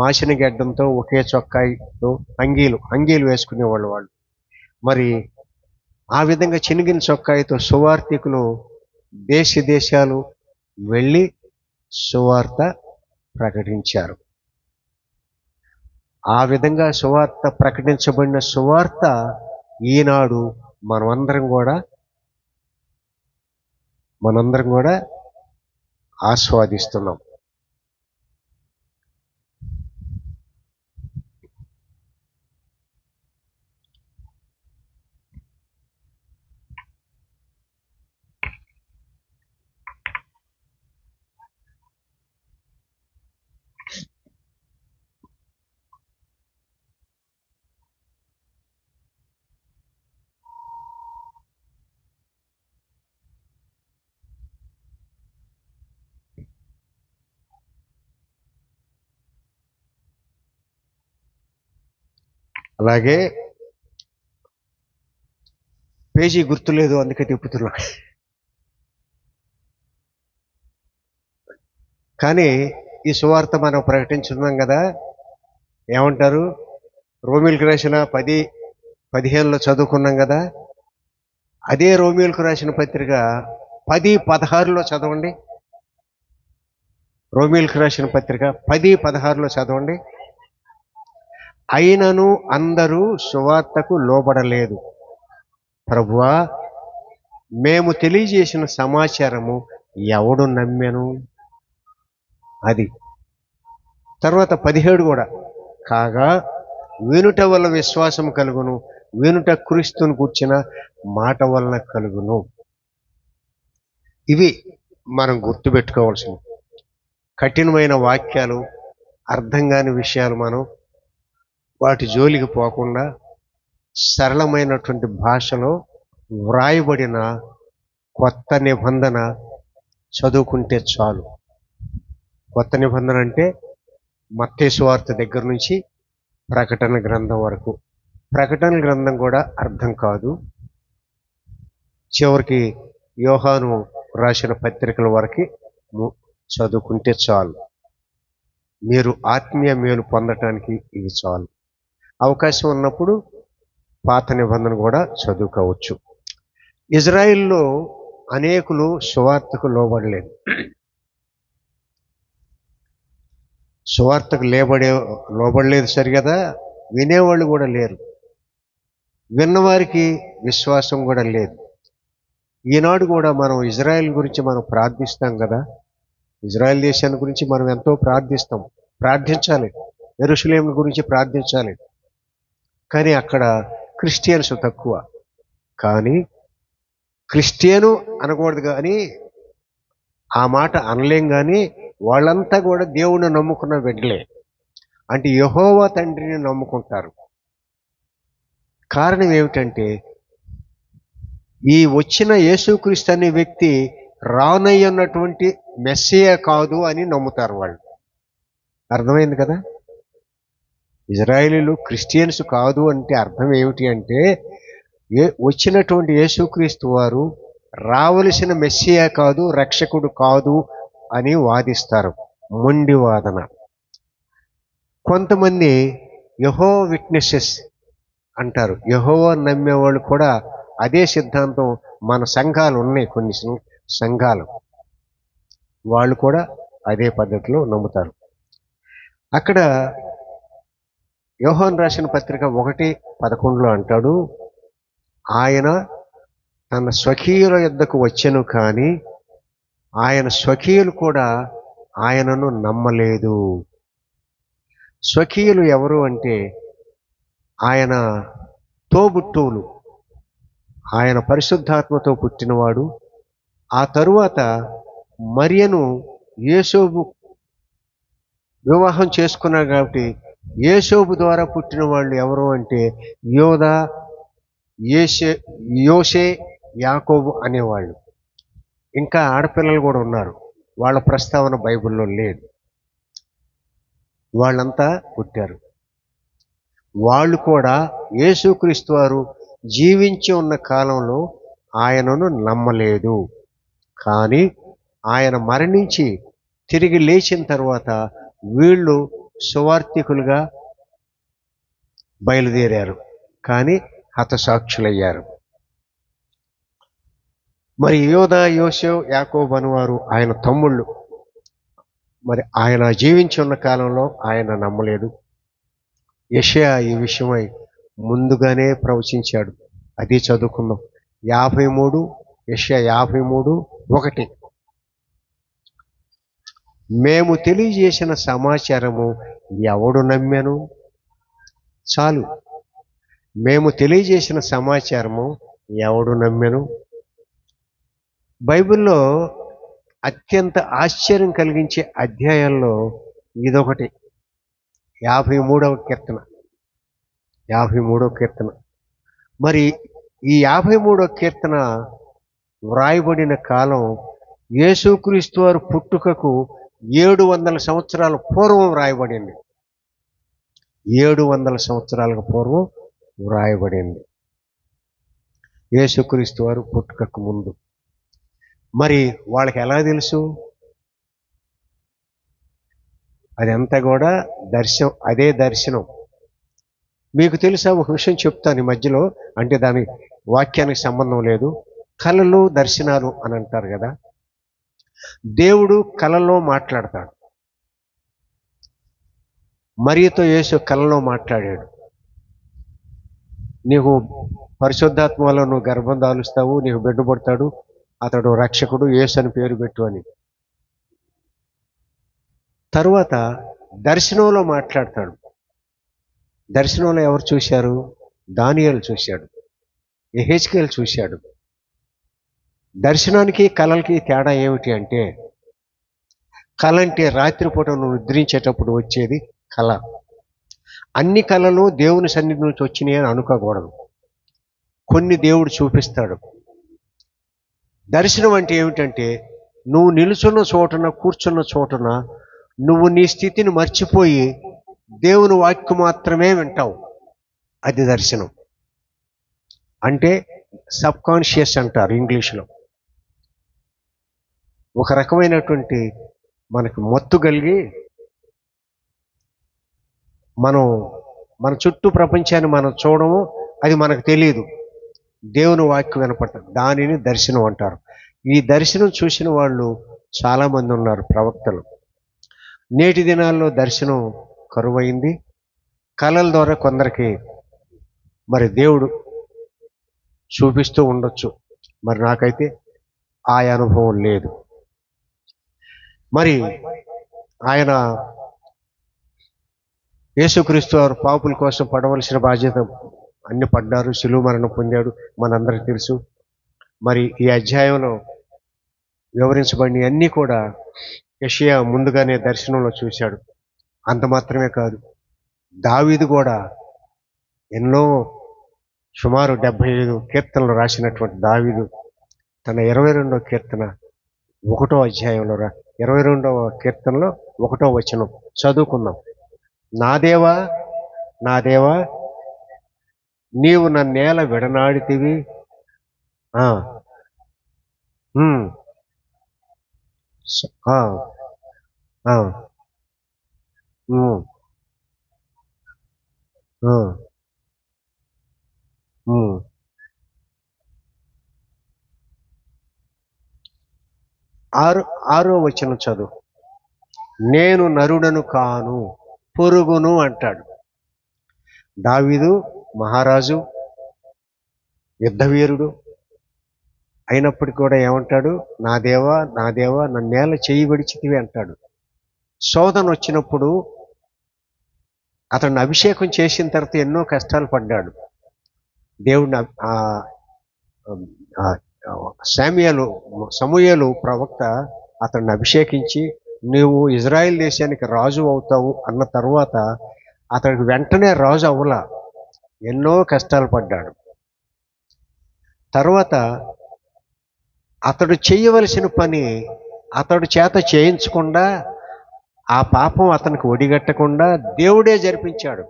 మాసిన గడ్డంతో ఒకే చొక్కాయితో అంగీలు వేసుకునేవాళ్ళు వాళ్ళు. మరి ఆ విధంగా చినిగిన చొక్కాయితో సువార్థికులు దేశాలు వెళ్ళి సువార్త ప్రకటించారు. ఆ విధంగా సువార్త ప్రకటించబడిన సువార్త ఈనాడు మనందరం కూడా ఆస్వాదిస్తున్నాం. అలాగే పేజీ గుర్తులేదు, అందుకే తిప్పుతున్నా. కానీ ఈ సువార్త మనం ప్రకటించున్నాం కదా, ఏమంటారు? రోమిల్కి రాసిన 10:15లో చదువుకున్నాం కదా. అదే రోమిల్కు రాసిన పత్రిక 10:16లో చదవండి. రోమిల్కు రాసిన పత్రిక 10:16లో చదవండి. అయినను అందరూ సువార్తకు లోబడలేదు. ప్రభువా, మేము తెలియజేసిన సమాచారము ఎవడు నమ్మెను? అది. తర్వాత 17 కూడా, కాగా వినుట వల్ల విశ్వాసం కలుగును, వినుట క్రీస్తును కూర్చిన మాట వలన కలుగును. ఇవి మనం గుర్తుపెట్టుకోవాల్సిన కఠినమైన వాక్యాలు, అర్థం కాని విషయాలు. మనం వాటి జోలికి పోకుండా సరళమైనటువంటి భాషలో వ్రాయబడిన కొత్త నిబంధన చదువుకుంటే చాలు. కొత్త నిబంధన అంటే మత్తయి సువార్త దగ్గర నుంచి ప్రకటన గ్రంథం వరకు. ప్రకటన గ్రంథం కూడా అర్థం కాదు, చివరికి యోహాను రాసిన పత్రికల వరకు చదువుకుంటే చాలు. మీరు ఆత్మీయ మేలు పొందటానికి ఇవి చాలు. అవకాశం ఉన్నప్పుడు పాత నిబంధన కూడా చదువుకోవచ్చు. ఇజ్రాయిల్లో అనేకులు సువార్తకు లోబడలేదు. సువార్తకు లోబడలేదు సరిగదా, వినేవాళ్ళు కూడా లేరు, విన్నవారికి విశ్వాసం కూడా లేదు. ఈనాడు కూడా మనం ఇజ్రాయెల్ గురించి మనం ప్రార్థిస్తాం కదా, ఇజ్రాయెల్ దేశాన్ని గురించి మనం ఎంతో ప్రార్థించాలి, యెరూషలేము గురించి ప్రార్థించాలి. కానీ అక్కడ క్రిస్టియన్స్ తక్కువ. కానీ క్రిస్టియను అనకూడదు, కానీ ఆ మాట అనలేం. కానీ వాళ్ళంతా కూడా దేవుణ్ణి నమ్ముకున్న బిడ్డలే, అంటే యెహోవా తండ్రిని నమ్ముకుంటారు. కారణం ఏమిటంటే ఈ వచ్చిన యేసుక్రీస్తు అనే వ్యక్తి రానయ్యున్నటువంటి మెస్సియా కాదు అని నమ్ముతారు వాళ్ళు. అర్థమైంది కదా. ఇజ్రాయేలీలు క్రిస్టియన్స్ కాదు అంటే అర్థం ఏమిటి అంటే వచ్చినటువంటి యేసుక్రీస్తు వారు రావలసిన మెస్సియా కాదు, రక్షకుడు కాదు అని వాదిస్తారు. మొండి వాదన. కొంతమంది యెహోవా విట్నెసెస్ అంటారు. యెహోవా నమ్మేవాళ్ళు కూడా అదే సిద్ధాంతం. మన సంఘాలు ఉన్నాయి, కొన్ని సంఘాలు, వాళ్ళు కూడా అదే పద్ధతిలో నమ్ముతారు. అక్కడ యోహాను రాసిన పత్రిక 1:11లో అంటాడు, ఆయన తన స్వకీయుల యొద్దకు వచ్చెను, కానీ ఆయన స్వకీయులు కూడా ఆయనను నమ్మలేదు. స్వకీయులు ఎవరు అంటే ఆయన తోబుట్టువులు. ఆయన పరిశుద్ధాత్మతో పుట్టినవాడు. ఆ తరువాత మరియను యేసోబు వివాహం చేసుకున్నాడు. కాబట్టి యేసోబు ద్వారా పుట్టిన వాళ్ళు ఎవరు అంటే యోదా, యోసే, యాకోబు అనేవాళ్ళు. ఇంకా ఆడపిల్లలు కూడా ఉన్నారు, వాళ్ళ ప్రస్తావన బైబిల్లో లేదు. వాళ్ళంతా పుట్టారు. వాళ్ళు కూడా యేసుక్రీస్తు వారు జీవించి ఉన్న కాలంలో ఆయనను నమ్మలేదు. కానీ ఆయన మరణించి తిరిగి లేచిన తర్వాత వీళ్ళు సువార్తికులుగా బయలుదేరారు, కానీ హతసాక్షులయ్యారు. మరి యోదా, యోసే, యాకోబు అనువారు ఆయన తమ్ముళ్ళు. మరి ఆయన జీవించి ఉన్న కాలంలో ఆయన నమ్మలేదు. యెషయా ఈ విషయమై ముందుగానే ప్రవచించాడు. అది చదువుకుందాం. 53, యెషయా 53:1. మేము తెలియజేసిన సమాచారము ఎవడు నమ్మెను? చాలు. మేము తెలియజేసిన సమాచారము ఎవడు నమ్మెను? బైబిల్లో అత్యంత ఆశ్చర్యం కలిగించే అధ్యాయాల్లో ఇదొకటి. 53వ కీర్తన. 53వ కీర్తన. మరి ఈ 53వ కీర్తన వ్రాయబడిన కాలం యేసుక్రీస్తు వారు పుట్టుకకు 700 సంవత్సరాల పూర్వం వ్రాయబడింది. 700 సంవత్సరాలకు పూర్వం వ్రాయబడింది, యేసుక్రీస్తు వారు పుట్టుకకు ముందు. మరి వాళ్ళకి ఎలా తెలుసు? అదంతా కూడా దర్శనం, అదే దర్శనం. మీకు తెలుసా, ఒక విషయం చెప్తాను ఈ మధ్యలో, అంటే దాని వాక్యానికి సంబంధం లేదు. కళలు దర్శనాలు అని అంటారు కదా. దేవుడు కళలో మాట్లాడతాడు. మరియతో యేసు కళలో మాట్లాడాడు. నీకు పరిశుద్ధాత్మ వల్ల నువ్వు గర్భం దాలుస్తావు, నీకు బిడ్డ పుడతాడు, అతడు రక్షకుడు, యేసు అని పేరు పెట్టు అని. తరువాత దర్శనంలో మాట్లాడతాడు. దర్శనంలో ఎవరు చూశారు? దానియేలు చూశాడు, యెహెజ్కేలు చూశాడు. దర్శనానికి కళలకి తేడా ఏమిటి అంటే, కళ అంటే రాత్రిపూట నువ్వు నిద్రించేటప్పుడు వచ్చేది కళ. అన్ని కళలు దేవుని సన్నిధి నుంచి వచ్చినాయి అని అనుకోకూడదు. కొన్ని దేవుడు చూపిస్తాడు. దర్శనం అంటే ఏమిటంటే, నువ్వు నిలుచున్న చోటన, కూర్చున్న చోటన నువ్వు నీ స్థితిని మర్చిపోయి దేవుని వాక్యం మాత్రమే వింటావు. అది దర్శనం. అంటే సబ్కాన్షియస్ అంటారు ఇంగ్లీష్లో. ఒక రకమైనటువంటి మనకు మత్తు కలిగి మన చుట్టూ ప్రపంచాన్ని మనం చూడము, అది మనకు తెలియదు. దేవుని వాక్యం వినపడతారు, దానిని దర్శనం అంటారు. ఈ దర్శనం చూసిన వాళ్ళు చాలామంది ఉన్నారు, ప్రవక్తలు. నేటి దినాల్లో దర్శనం కరువైంది. కళల ద్వారా కొందరికి మరి దేవుడు చూపిస్తూ ఉండొచ్చు, మరి నాకైతే ఆ అనుభవం లేదు. మరి ఆయన యేసుక్రీస్తు వారు పాపుల కోసం పడవలసిన బాధ్యత అన్ని పడ్డారు, శిలువ మరణం పొందాడు, మనందరికీ తెలుసు. మరి ఈ అధ్యాయంలో వివరించబడిన అన్నీ కూడా యెషయా ముందుగానే దర్శనంలో చూశాడు. అంత మాత్రమే కాదు, దావీదు కూడా ఎన్నో సుమారు 75 కీర్తనలు రాసినటువంటి దావీదు తన 22వ కీర్తన 1వ అధ్యాయంలో 22వ కీర్తనలో 1వ వచనం చదువుకుందాం. నా దేవా, నా దేవా, నీవు నన్నేల విడనాడితివి, ఆ, ఉమ్, ఆ, ఆ, ఉమ్, ఆ, ఉమ్. 6వ వచనం చదువు. నేను నరుడను కాను, పొరుగును అంటాడు. దావీదు మహారాజు, యుద్ధవీరుడు అయినప్పటికీ కూడా ఏమంటాడు? నా దేవా, నా దేవా, నన్నేల చేయి విడిచితివి అంటాడు. శోధన వచ్చినప్పుడు అతన్ని అభిషేకం చేసిన తర్వాత ఎన్నో కష్టాలు పడ్డాడు. దేవుడిని సమూయేలు ప్రవక్త అతన్ని అభిషేకించి నీవు ఇజ్రాయెల్ దేశానికి రాజు అవుతావు అన్న తర్వాత అతడికి వెంటనే రాజు అవ్వలా, ఎన్నో కష్టాలు పడ్డాడు. తర్వాత అతడు చేయవలసిన పని అతడు చేత చేయించకుండా, ఆ పాపం అతనికి ఒడిగట్టకుండా దేవుడే జరిపించాడు.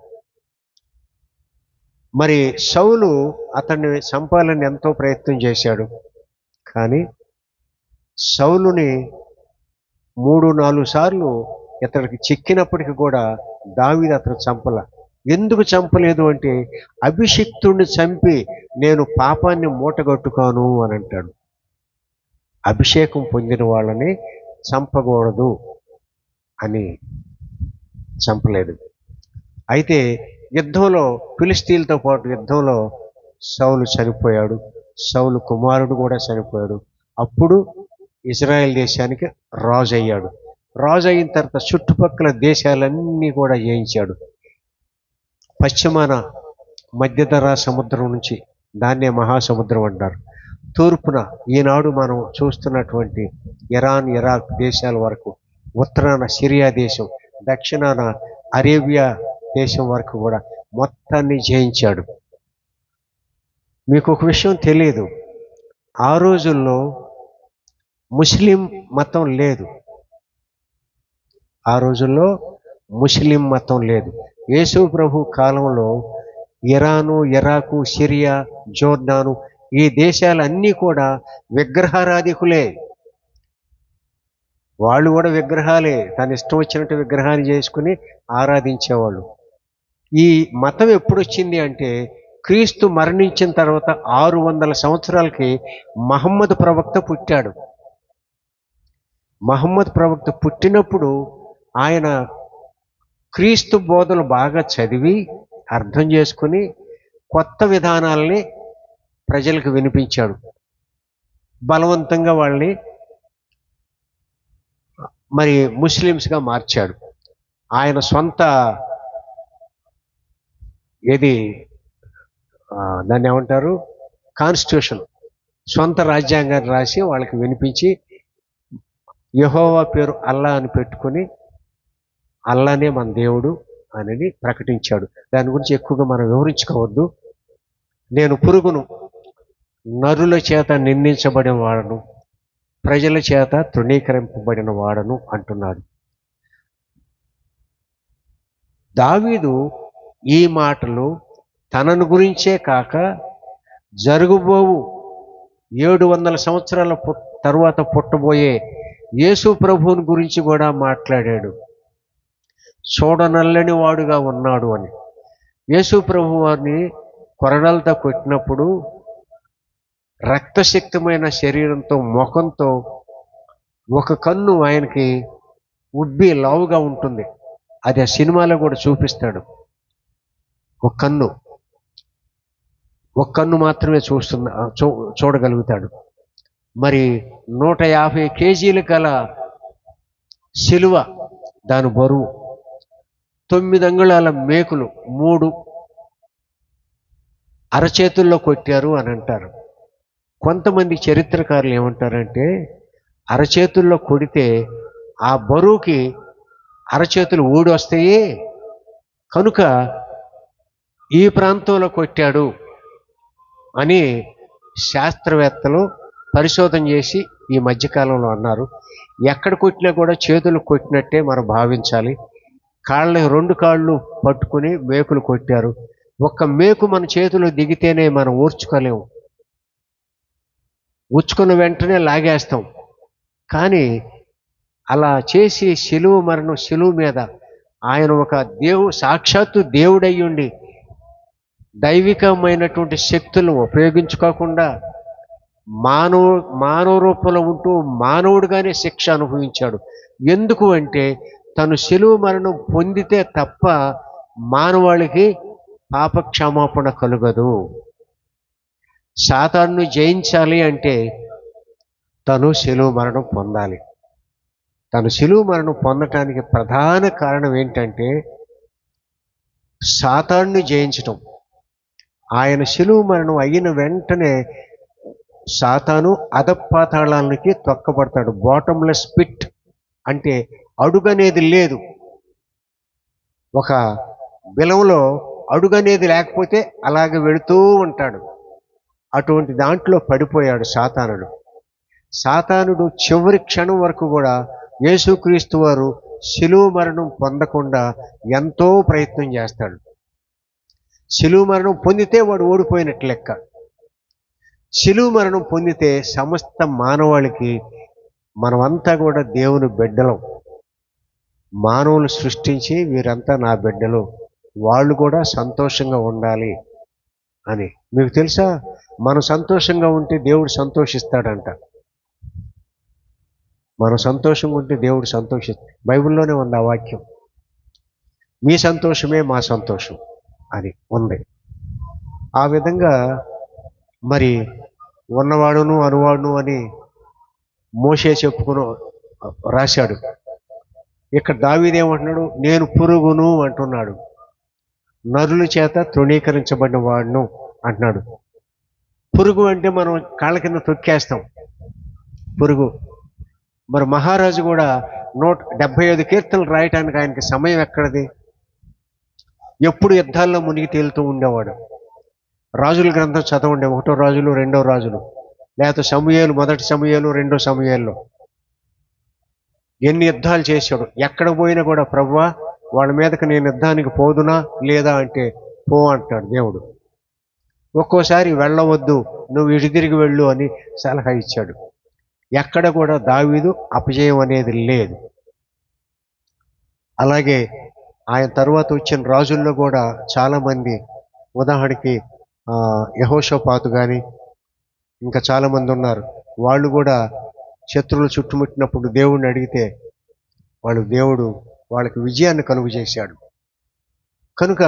మరి సౌలు అతన్ని చంపాలని ఎంతో ప్రయత్నం చేశాడు, కానీ సౌలుని 3-4 సార్లు ఇతడికి చిక్కినప్పటికీ కూడా దావీదు అతను చంపల. ఎందుకు చంపలేదు అంటే, అభిషిక్తుడిని చంపి నేను పాపాన్ని మూటగట్టుకోను అని అంటాడు. అభిషేకం పొందిన వాళ్ళని చంపకూడదు అని చంపలేదు. అయితే యుద్ధంలో ఫిలిష్తీయులతో పాటు యుద్ధంలో సౌలు చనిపోయాడు, సౌలు కుమారుడు కూడా చనిపోయాడు. అప్పుడు ఇజ్రాయెల్ దేశానికి రాజు అయ్యాడు. రాజు అయిన తర్వాత చుట్టుపక్కల దేశాలన్నీ కూడా జయించాడు. పశ్చిమాన మధ్యధరా సముద్రం నుంచి, దాన్నే మహాసముద్రం అంటారు, తూర్పున ఈనాడు మనం చూస్తున్నటువంటి ఇరాన్, ఇరాక్ దేశాల వరకు, ఉత్తరాన సిరియా దేశం, దక్షిణాన అరేబియా దేశం వరకు కూడా మొత్తాన్ని జయించాడు. మీకు ఒక విషయం తెలియదు, ఆ రోజుల్లో ముస్లిం మతం లేదు. ఆ రోజుల్లో ముస్లిం మతం లేదు. యేసు ప్రభు కాలంలో ఇరాను, ఇరాకు, సిరియా, జోర్డాను ఈ దేశాలన్నీ కూడా విగ్రహారాధికులే. వాళ్ళు కూడా విగ్రహాలే, తన ఇష్టం వచ్చినట్టు విగ్రహాన్ని చేసుకుని ఆరాధించేవాళ్ళు. ఈ మతం ఎప్పుడు వచ్చింది అంటే క్రీస్తు మరణించిన తర్వాత 600 సంవత్సరాలకి మహమ్మద్ ప్రవక్త పుట్టాడు. మహమ్మద్ ప్రవక్త పుట్టినప్పుడు ఆయన క్రీస్తు బోధలు బాగా చదివి అర్థం చేసుకుని కొత్త విధానాలని ప్రజలకు వినిపించాడు. బలవంతంగా వాళ్ళని మరి ముస్లిమ్స్గా మార్చాడు. ఆయన సొంత ఏది దాన్ని ఏమంటారు, కాన్స్టిట్యూషన్, సొంత రాజ్యాంగాన్ని రాసి వాళ్ళకి వినిపించి యెహోవా పేరు అల్లా అని పెట్టుకుని అల్లానే మన దేవుడు అని ప్రకటించాడు. దాని గురించి ఎక్కువగా మనం వివరించుకోవద్దు. నేను పురుగును, నరుల చేత నిందించబడిన వాడను, ప్రజల చేత తృణీకరింపబడిన వాడను అంటున్నాడు. దావీదు ఈ మాటలు తనను గురించే కాక జరుగుబోవు 700 సంవత్సరాల తరువాత పుట్టబోయే యేసు ప్రభువుని గురించి కూడా మాట్లాడాడు. చూడనల్లని వాడుగా ఉన్నాడు అని. యేసు ప్రభు వారిని కొరడాలతో కొట్టినప్పుడు రక్తశక్తమైన శరీరంతో, ముఖంతో, ఒక కన్ను ఆయనకి ఉబ్బి లావుగా ఉంటుంది. అది ఆ సినిమాలో కూడా చూపిస్తాడు. ఒక కన్ను మాత్రమే చూడగలుగుతాడు. మరి 150 కేజీలు గల సిలువ, దాని బరువు, 9 అంగుళాల మేకులు 3 అరచేతుల్లో కొట్టారు అని అంటారు. కొంతమంది చరిత్రకారులు ఏమంటారంటే అరచేతుల్లో కొడితే ఆ బరువుకి అరచేతులు ఊడి వస్తాయి కనుక ఈ ప్రాంతంలో కొట్టాడు అని శాస్త్రవేత్తలు పరిశోధన చేసి ఈ మధ్యకాలంలో అన్నారు. ఎక్కడ కొట్టినా కూడా చేతులు కొట్టినట్టే మనం భావించాలి. 2 కాళ్ళు పట్టుకుని మేకులు కొట్టారు. ఒక్క మేకు మన చేతిలో దిగితేనే మనం ఊర్చుకోలేము, ఉచ్చుకున్న వెంటనే లాగేస్తాం. కానీ అలా చేసి శిలువ మీద ఆయన ఒక సాక్షాత్తు దేవుడయ్యుండి దైవికమైనటువంటి శక్తులను ఉపయోగించుకోకుండా మానవ రూపంలో ఉంటూ మానవుడిగానే శిక్ష అనుభవించాడు. ఎందుకు అంటే తను శిలువ మరణం పొందితే తప్ప మానవాళికి పాపక్షమాపణ కలుగదు. సాతాను జయించాలి అంటే తను శిలువ మరణం పొందాలి. తను శిలువ మరణం పొందటానికి ప్రధాన కారణం ఏంటంటే సాతాను జయించటం. ఆయన శిలువ మరణం అయిన వెంటనే సాతాను అధపాతాళానికి తొక్కబడతాడు. బాటంలెస్ పిట్ అంటే అడుగనేది లేదు. ఒక బిలంలో అడుగనేది లేకపోతే అలాగే వెళుతూ ఉంటాడు. అటువంటి దాంట్లో పడిపోయాడు సాతానుడు చివరి క్షణం వరకు కూడా యేసుక్రీస్తు వారు శిలువ మరణం పొందకుండా ఎంతో ప్రయత్నం చేస్తాడు. శిలువ మరణం పొందితే వాడు ఓడిపోయినట్లు లెక్క. శిలువ మరణం పొందితే సమస్త మానవాళికి మనమంతా కూడా దేవుని బిడ్డలం. మానవులు సృష్టించి వీరంతా నా బిడ్డలు, వాళ్ళు కూడా సంతోషంగా ఉండాలి అని. మీకు తెలుసా, మనం సంతోషంగా ఉంటే దేవుడు సంతోషిస్తాడంట. మనం సంతోషంగా ఉంటే దేవుడు సంతోషిస్తాడు. బైబిల్లోనే ఉంది ఆ వాక్యం. మీ సంతోషమే మా సంతోషం అని ఉంది. ఆ విధంగా మరి ఉన్నవాడును అనువాడును అని మోషే చెప్పుకుని రాశాడు. ఇక్కడ దావీదేమంటున్నాడు, నేను పురుగును అంటున్నాడు. నరుల చేత తృణీకరించబడిన వాడును అంటున్నాడు. పురుగు అంటే మనం కాళ్ళ కింద తొక్కేస్తాం పురుగు. మరి మహారాజు కూడా 175 కీర్తనలు రాయటానికి ఆయనకి సమయం ఎక్కడిది? ఎప్పుడు యుద్ధాల్లో మునిగి తేలుతూ ఉండేవాడు. రాజుల గ్రంథం చదవండి, 1వ రాజులు 2వ రాజులు, లేకపోతే సమూయేలు, 1వ సమూయేలు 2వ సమూయేల్లో ఎన్ని యుద్ధాలు చేశాడు. ఎక్కడ పోయినా కూడా ప్రభువా వాళ్ళ మీదకి నేను యుద్ధానికి పోదునా లేదా అంటే పో అంటాడు దేవుడు. ఒక్కోసారి వెళ్ళవద్దు, నువ్వు ఇటు తిరిగి వెళ్ళు అని సలహా ఇచ్చాడు. ఎక్కడ కూడా దావీదు అపజయం అనేది లేదు. అలాగే ఆయన తర్వాత వచ్చిన రాజుల్లో కూడా చాలామంది, ఉదాహరణకి యెహోషాపాతు కానీ ఇంకా చాలామంది ఉన్నారు. వాళ్ళు కూడా శత్రువులు చుట్టుముట్టినప్పుడు దేవుడిని అడిగితే దేవుడు వాళ్ళకి విజయాన్ని కలుగు చేశాడు. కనుక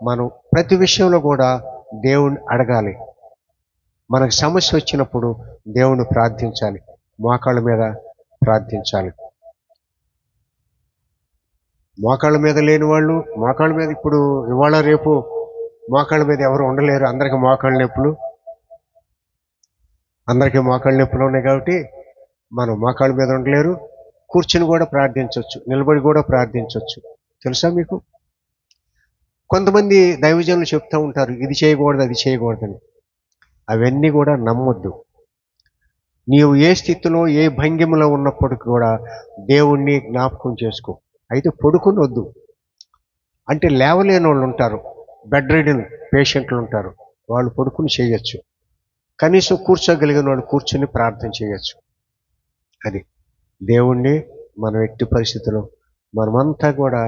మనం ప్రతి విషయంలో కూడా దేవుణ్ణి అడగాలి. మనకు సమస్య వచ్చినప్పుడు దేవుణ్ణి ప్రార్థించాలి, మోకాళ్ళ మీద ప్రార్థించాలి. మోకాళ్ళ మీద లేని వాళ్ళు, మోకాళ్ళ మీద ఇప్పుడు ఇవాళ రేపు మోకాళ్ళ మీద ఎవరు ఉండలేరు. అందరికీ మోకాళ్ళ నొప్పులు ఉన్నాయి కాబట్టి మనం మోకాళ్ళ మీద ఉండలేరు. కూర్చుని కూడా ప్రార్థించవచ్చు, నిలబడి కూడా ప్రార్థించవచ్చు. తెలుసా మీకు? కొంతమంది దైవజనులు చెప్తూ ఉంటారు, ఇది చేయకూడదు అది చేయకూడదని. అవన్నీ కూడా నమ్మొద్దు. నీవు ఏ స్థితిలో ఏ భంగిమలో ఉన్నప్పటికీ కూడా దేవుణ్ణి జ్ఞాపకం చేసుకో. అయితే పడుకుని వద్దు. అంటే లేవలేని వాళ్ళు ఉంటారు, బెడ్ రిడెన్ పేషెంట్లు ఉంటారు, వాళ్ళు పడుకుని చేయొచ్చు. కనీసం కూర్చోగలిగిన వాళ్ళు కూర్చుని ప్రార్థన చేయొచ్చు. అది దేవుణ్ణి మనం ఎట్టి పరిస్థితుల్లో, మనమంతా కూడా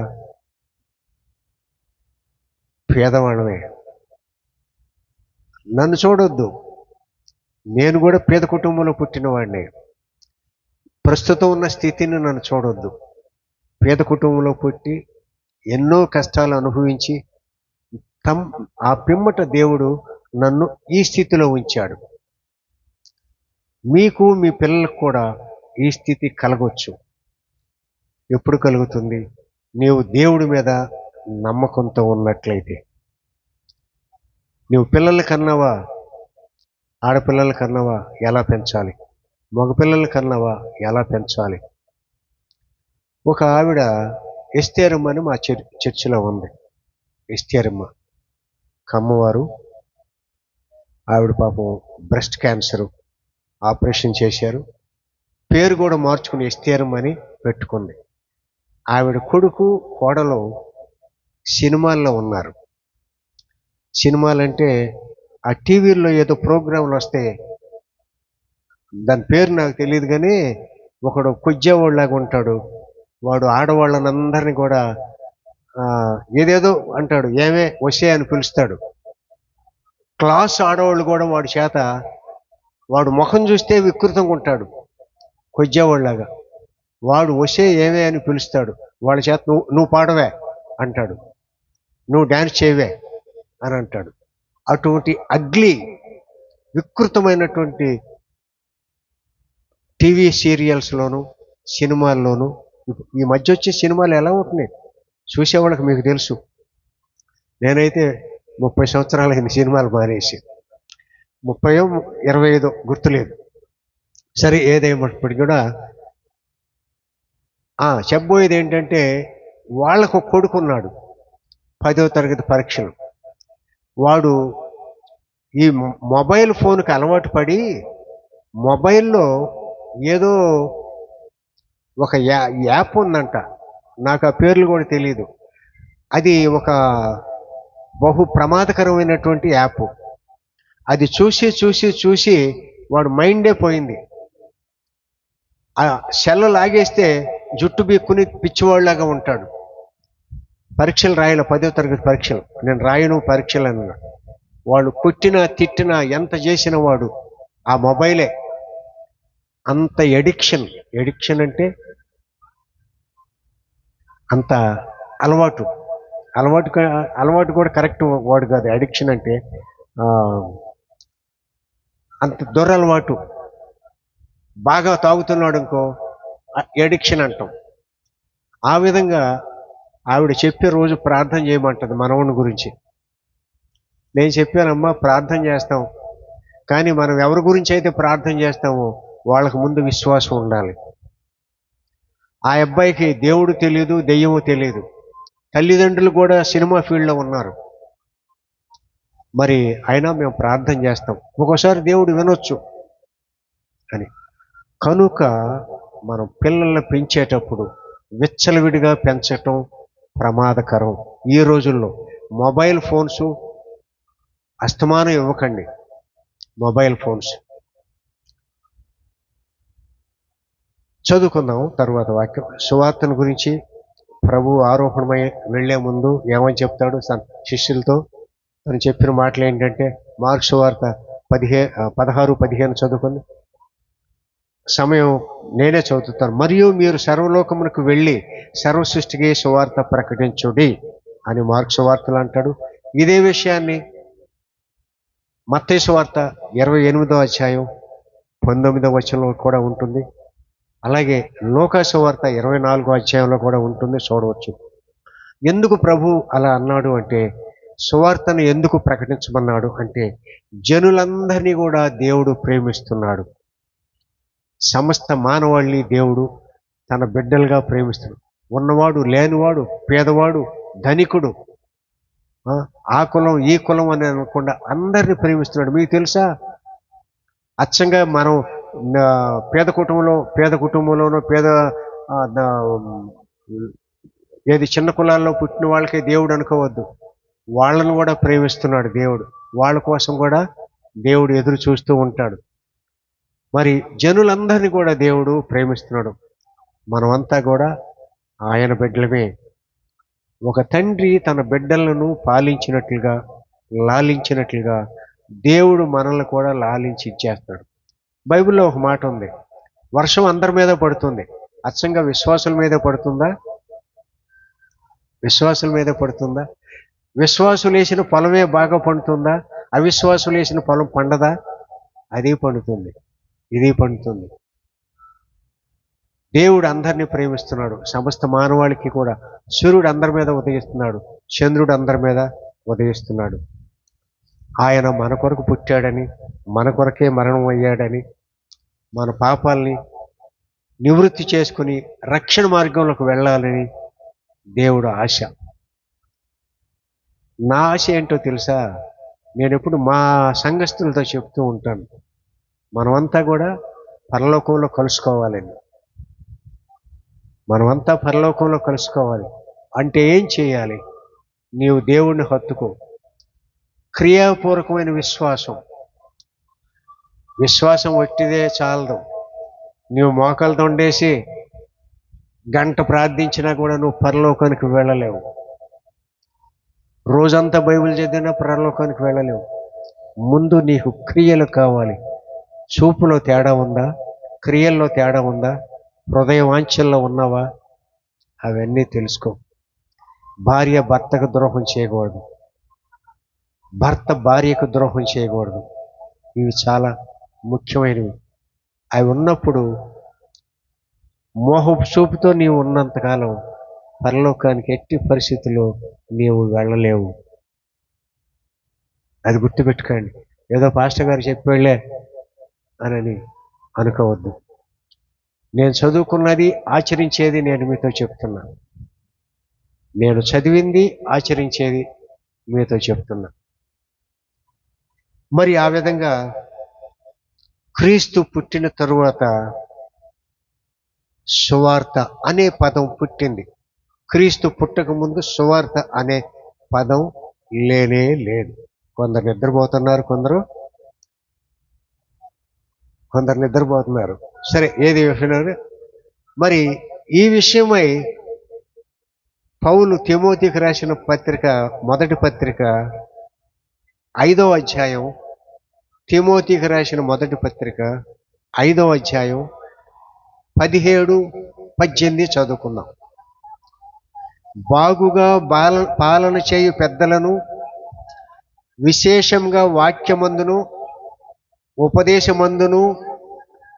పేదవాళ్ళమే. నన్ను చూడొద్దు, నేను కూడా పేద కుటుంబంలో పుట్టినవాడిని. ప్రస్తుతం ఉన్న స్థితిని నన్ను చూడొద్దు. పేద కుటుంబంలో పుట్టి ఎన్నో కష్టాలు అనుభవించి ఆ పిమ్మట దేవుడు నన్ను ఈ స్థితిలో ఉంచాడు. మీకు మీ పిల్లలకు కూడా ఈ స్థితి కలగొచ్చు. ఎప్పుడు కలుగుతుంది? నీవు దేవుడి మీద నమ్మకంతో ఉన్నట్లయితే. నీవు పిల్లల కన్నావా? ఆడపిల్లల కన్నావా? ఎలా పెంచాలి? మగపిల్లల కన్నావా? ఎలా పెంచాలి? ఒక ఆవిడ ఎస్తేరమ్మ అని మా చర్చిలో ఉంది. ఎస్తేరమ్మ కమ్మవారు. ఆవిడ పాపం బ్రెస్ట్ క్యాన్సరు ఆపరేషన్ చేశారు. పేరు కూడా మార్చుకుని ఎస్తేరమ్మ అని పెట్టుకుంది. ఆవిడ కొడుకు కోడలు సినిమాల్లో ఉన్నారు. సినిమాలంటే ఆ టీవీల్లో ఏదో ప్రోగ్రాంలు వస్తే, దాని పేరు నాకు తెలియదు కానీ, ఒకడు కొజ్జేవాళ్ళలాగా ఉంటాడు. వాడు ఆడవాళ్ళనందరినీ కూడా ఏదేదో అంటాడు, ఏమే వసే అని పిలుస్తాడు. క్లాస్ ఆడవాళ్ళు కూడా వాడి చేత, వాడు ముఖం చూస్తే వికృతంగా ఉంటాడు కొజ్జేవాళ్ళలాగా. వాడు వసే ఏమే అని పిలుస్తాడు. వాళ్ళ చేత నువ్వు పాడవే అంటాడు, నువ్వు డ్యాన్స్ చేయవే అని అంటాడు. అటువంటి అగ్లీ వికృతమైనటువంటి టీవీ సీరియల్స్లోను సినిమాల్లోనూ, ఈ మధ్య వచ్చే సినిమాలు ఎలా ఉంటున్నాయి చూసేవాళ్ళకి మీకు తెలుసు. నేనైతే 30 సంవత్సరాలైన సినిమాలు మానేసి, 30 25 గుర్తులేదు. సరే, ఏదేమప్పటికి కూడా చెప్పబోయేది ఏంటంటే, వాళ్ళకు ఒక కొడుకున్నాడు 10వ తరగతి పరీక్షలు. వాడు ఈ మొబైల్ ఫోన్కి అలవాటు పడి, మొబైల్లో ఏదో ఒక యాప్ ఉందంట, నాకు ఆ పేర్లు కూడా తెలియదు. అది ఒక బహు ప్రమాదకరమైనటువంటి యాప్. అది చూసి చూసి చూసి వాడు మైండే పోయింది. ఆ సెల్ లాగేస్తే జుట్టు బీక్కుని పిచ్చివాళ్ళలాగా ఉంటాడు. పరీక్షలు రాయాలి, 10వ తరగతి పరీక్షలు. నేను రాయను పరీక్షలు అన్నా. వాడు కొట్టినా తిట్టినా ఎంత చేసిన వాడు ఆ మొబైలే. అంత ఎడిక్షన్ అంటే అంత అలవాటు కూడా కరెక్ట్ వాడు కాదు. అడిక్షన్ అంటే అంత దురలవాటు. బాగా తాగుతున్నాడు అనుకో, ఎడిక్షన్ అంటాం. ఆ విధంగా ఆవిడ చెప్పే రోజు ప్రార్థన చేయమంటది మనవని గురించి. నేను చెప్పానమ్మా, ప్రార్థన చేస్తాం, కానీ మనం ఎవరి గురించి అయితే ప్రార్థన చేస్తామో వాళ్ళకు ముందు విశ్వాసం ఉండాలి. ఆ అబ్బాయికి దేవుడు తెలియదు, దెయ్యము తెలియదు. తల్లిదండ్రులు కూడా సినిమా ఫీల్డ్లో ఉన్నారు. మరి అయినా మేము ప్రార్థన చేస్తాం, ఒక్కోసారి దేవుడు వినొచ్చు అని. కనుక మనం పిల్లల్ని పెంచేటప్పుడు విచ్చలవిడిగా పెంచటం ప్రమాదకరం. ఈ రోజుల్లో మొబైల్ ఫోన్స్ అస్తమానం ఇవ్వకండి. మొబైల్ ఫోన్స్ చదువుకుందాం తరువాత వాక్యం. సువార్తను గురించి ప్రభు ఆరోహణమై వెళ్లే ముందు ఏమని చెప్తాడు శిష్యులతో? తను చెప్పిన మాటలు ఏంటంటే, మార్కు సువార్త 16-15 చదువుకుంది. సమయం నేనే చదువుతాను. మరియు మీరు సర్వలోకమునకు వెళ్ళి సర్వ సృష్టికి సువార్త ప్రకటించుడి అని మార్కు సువార్తలు అంటాడు. ఇదే విషయాన్ని మత్తయి సువార్త 28వ అధ్యాయం 19వ వచనంలో కూడా ఉంటుంది. అలాగే లూకా సువార్త 24వ అధ్యాయంలో కూడా ఉంటుంది, చూడవచ్చు. ఎందుకు ప్రభు అలా అన్నాడు అంటే, సువార్తను ఎందుకు ప్రకటించమన్నాడు అంటే, జనులందరినీ కూడా దేవుడు ప్రేమిస్తున్నాడు. సమస్త మానవాళిని దేవుడు తన బిడ్డలుగా ప్రేమిస్తున్నాడు. ఉన్నవాడు, లేనివాడు, పేదవాడు, ధనికుడు, ఆ కులం ఈ కులం అని అనకుండా అందరినీ ప్రేమిస్తున్నాడు. మీకు తెలుసా, అచ్చంగా మనం పేద కుటుంబంలోనో ఏది చిన్న కులాల్లో పుట్టిన వాళ్ళకే దేవుడు అనుకోవద్దు. వాళ్ళను కూడా ప్రేమిస్తున్నాడు దేవుడు. వాళ్ళ కోసం కూడా దేవుడు ఎదురు చూస్తూ ఉంటాడు. మరి జనులందరినీ కూడా దేవుడు ప్రేమిస్తున్నాడు. మనమంతా కూడా ఆయన బిడ్డలమే. ఒక తండ్రి తన బిడ్డలను పాలించినట్లుగా, లాలించినట్లుగా దేవుడు మనల్ని కూడా లాలించి ఇచ్చేస్తాడు. బైబిల్లో ఒక మాట ఉంది, వర్షం అందరి మీద పడుతుంది. అచ్చంగా విశ్వాసుల మీద పడుతుందా? విశ్వాసుల మీద పడుతుందా? విశ్వాసులు వేసిన పొలమే బాగా పండుతుందా? అవిశ్వాసులు వేసిన పొలం పండదా? అది పండుతుంది, ఇది పండుతుంది. దేవుడు అందరినీ ప్రేమిస్తున్నాడు. సమస్త మానవాళికి కూడా సూర్యుడు అందరి మీద ఉదయిస్తున్నాడు, చంద్రుడు అందరి మీద ఉదయిస్తున్నాడు. ఆయన మన కొరకు పుట్టాడని, మన కొరకే మరణం అయ్యాడని, మన పాపాలని నివృత్తి చేసుకుని రక్షణ మార్గంలోకి వెళ్ళాలని దేవుడు ఆశ. నా ఆశ ఏంటో తెలుసా? నేను ఎప్పుడు మా సంఘస్థులతో చెప్తూ ఉంటాను, మనమంతా కూడా పరలోకంలో కలుసుకోవాలని. మనమంతా పరలోకంలో కలుసుకోవాలి అంటే ఏం చేయాలి? నీవు దేవుణ్ణి హత్తుకో. క్రియాపూర్వకమైన విశ్వాసం వట్టిదే చాలదు. నువ్వు మోకాలతో ఉండేసి గంట ప్రార్థించినా కూడా నువ్వు పరలోకానికి వెళ్ళలేవు. రోజంతా బైబిల్ చదివినా పరలోకానికి వెళ్ళలేవు. ముందు నీకు క్రియలు కావాలి. చూపులో తేడా ఉందా? క్రియల్లో తేడా ఉందా? హృదయ వాంఛల్లో ఉన్నావా? అవన్నీ తెలుసుకో. భార్య భర్తకు ద్రోహం చేయకూడదు, భర్త భార్యకు ద్రోహం చేయకూడదు. ఇవి చాలా ముఖ్యమైనవి. అవి ఉన్నప్పుడు మోహపు చూపుతో నీవు ఉన్నంతకాలం పరలోకానికి ఎట్టి పరిస్థితుల్లో నీవు వెళ్ళలేవు. అది గుర్తుపెట్టుకోండి. ఏదో పాస్టర్ గారు చెప్పి వెళ్ళే అని అనుకోవద్దు. నేను చదువుకున్నది, ఆచరించేది నేను మీతో చెప్తున్నా. నేను చదివింది, ఆచరించేది మీతో చెప్తున్నా. మరి ఆ విధంగా క్రీస్తు పుట్టిన తరువాత సువార్త అనే పదం పుట్టింది. క్రీస్తు పుట్టక ముందు సువార్త అనే పదం లేనే లేదు. కొందరు నిద్రపోతున్నారు, కొందరు నిద్రపోతున్నారు. సరే, ఏది విషయం. మరి ఈ విషయమై పౌలు తిమోతికి రాసిన పత్రిక, మొదటి పత్రిక 5వ అధ్యాయం, తిమోతికి రాసిన మొదటి పత్రిక 5వ అధ్యాయం 17-18 చదువుకుందాం. బాగుగా పాలన చేయు పెద్దలను, విశేషంగా వాక్యమందును ఉపదేశమందును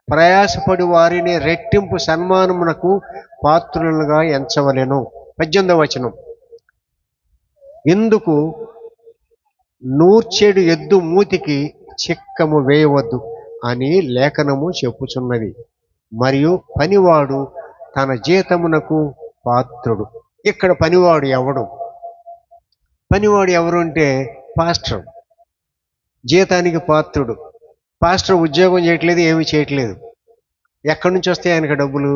ప్రయాసపడి వారిని రెట్టింపు సన్మానమునకు పాత్రులుగా ఎంచవలెను. 18వ వచనం. ఇందుకు నూర్చెడు ఎద్దు మూతికి చిక్కము వేయవద్దు అని లేఖనము చెప్పుచున్నది. మరియు పనివాడు తన జీతమునకు పాత్రుడు. ఇక్కడ పనివాడు ఎవడు? పనివాడు ఎవరు అంటే పాస్టర్. జీతానికి పాత్రుడు. పాస్టర్ ఉద్యోగం చేయట్లేదు, ఏమీ చేయట్లేదు. ఎక్కడి నుంచి వస్తాయి ఆయనకి డబ్బులు?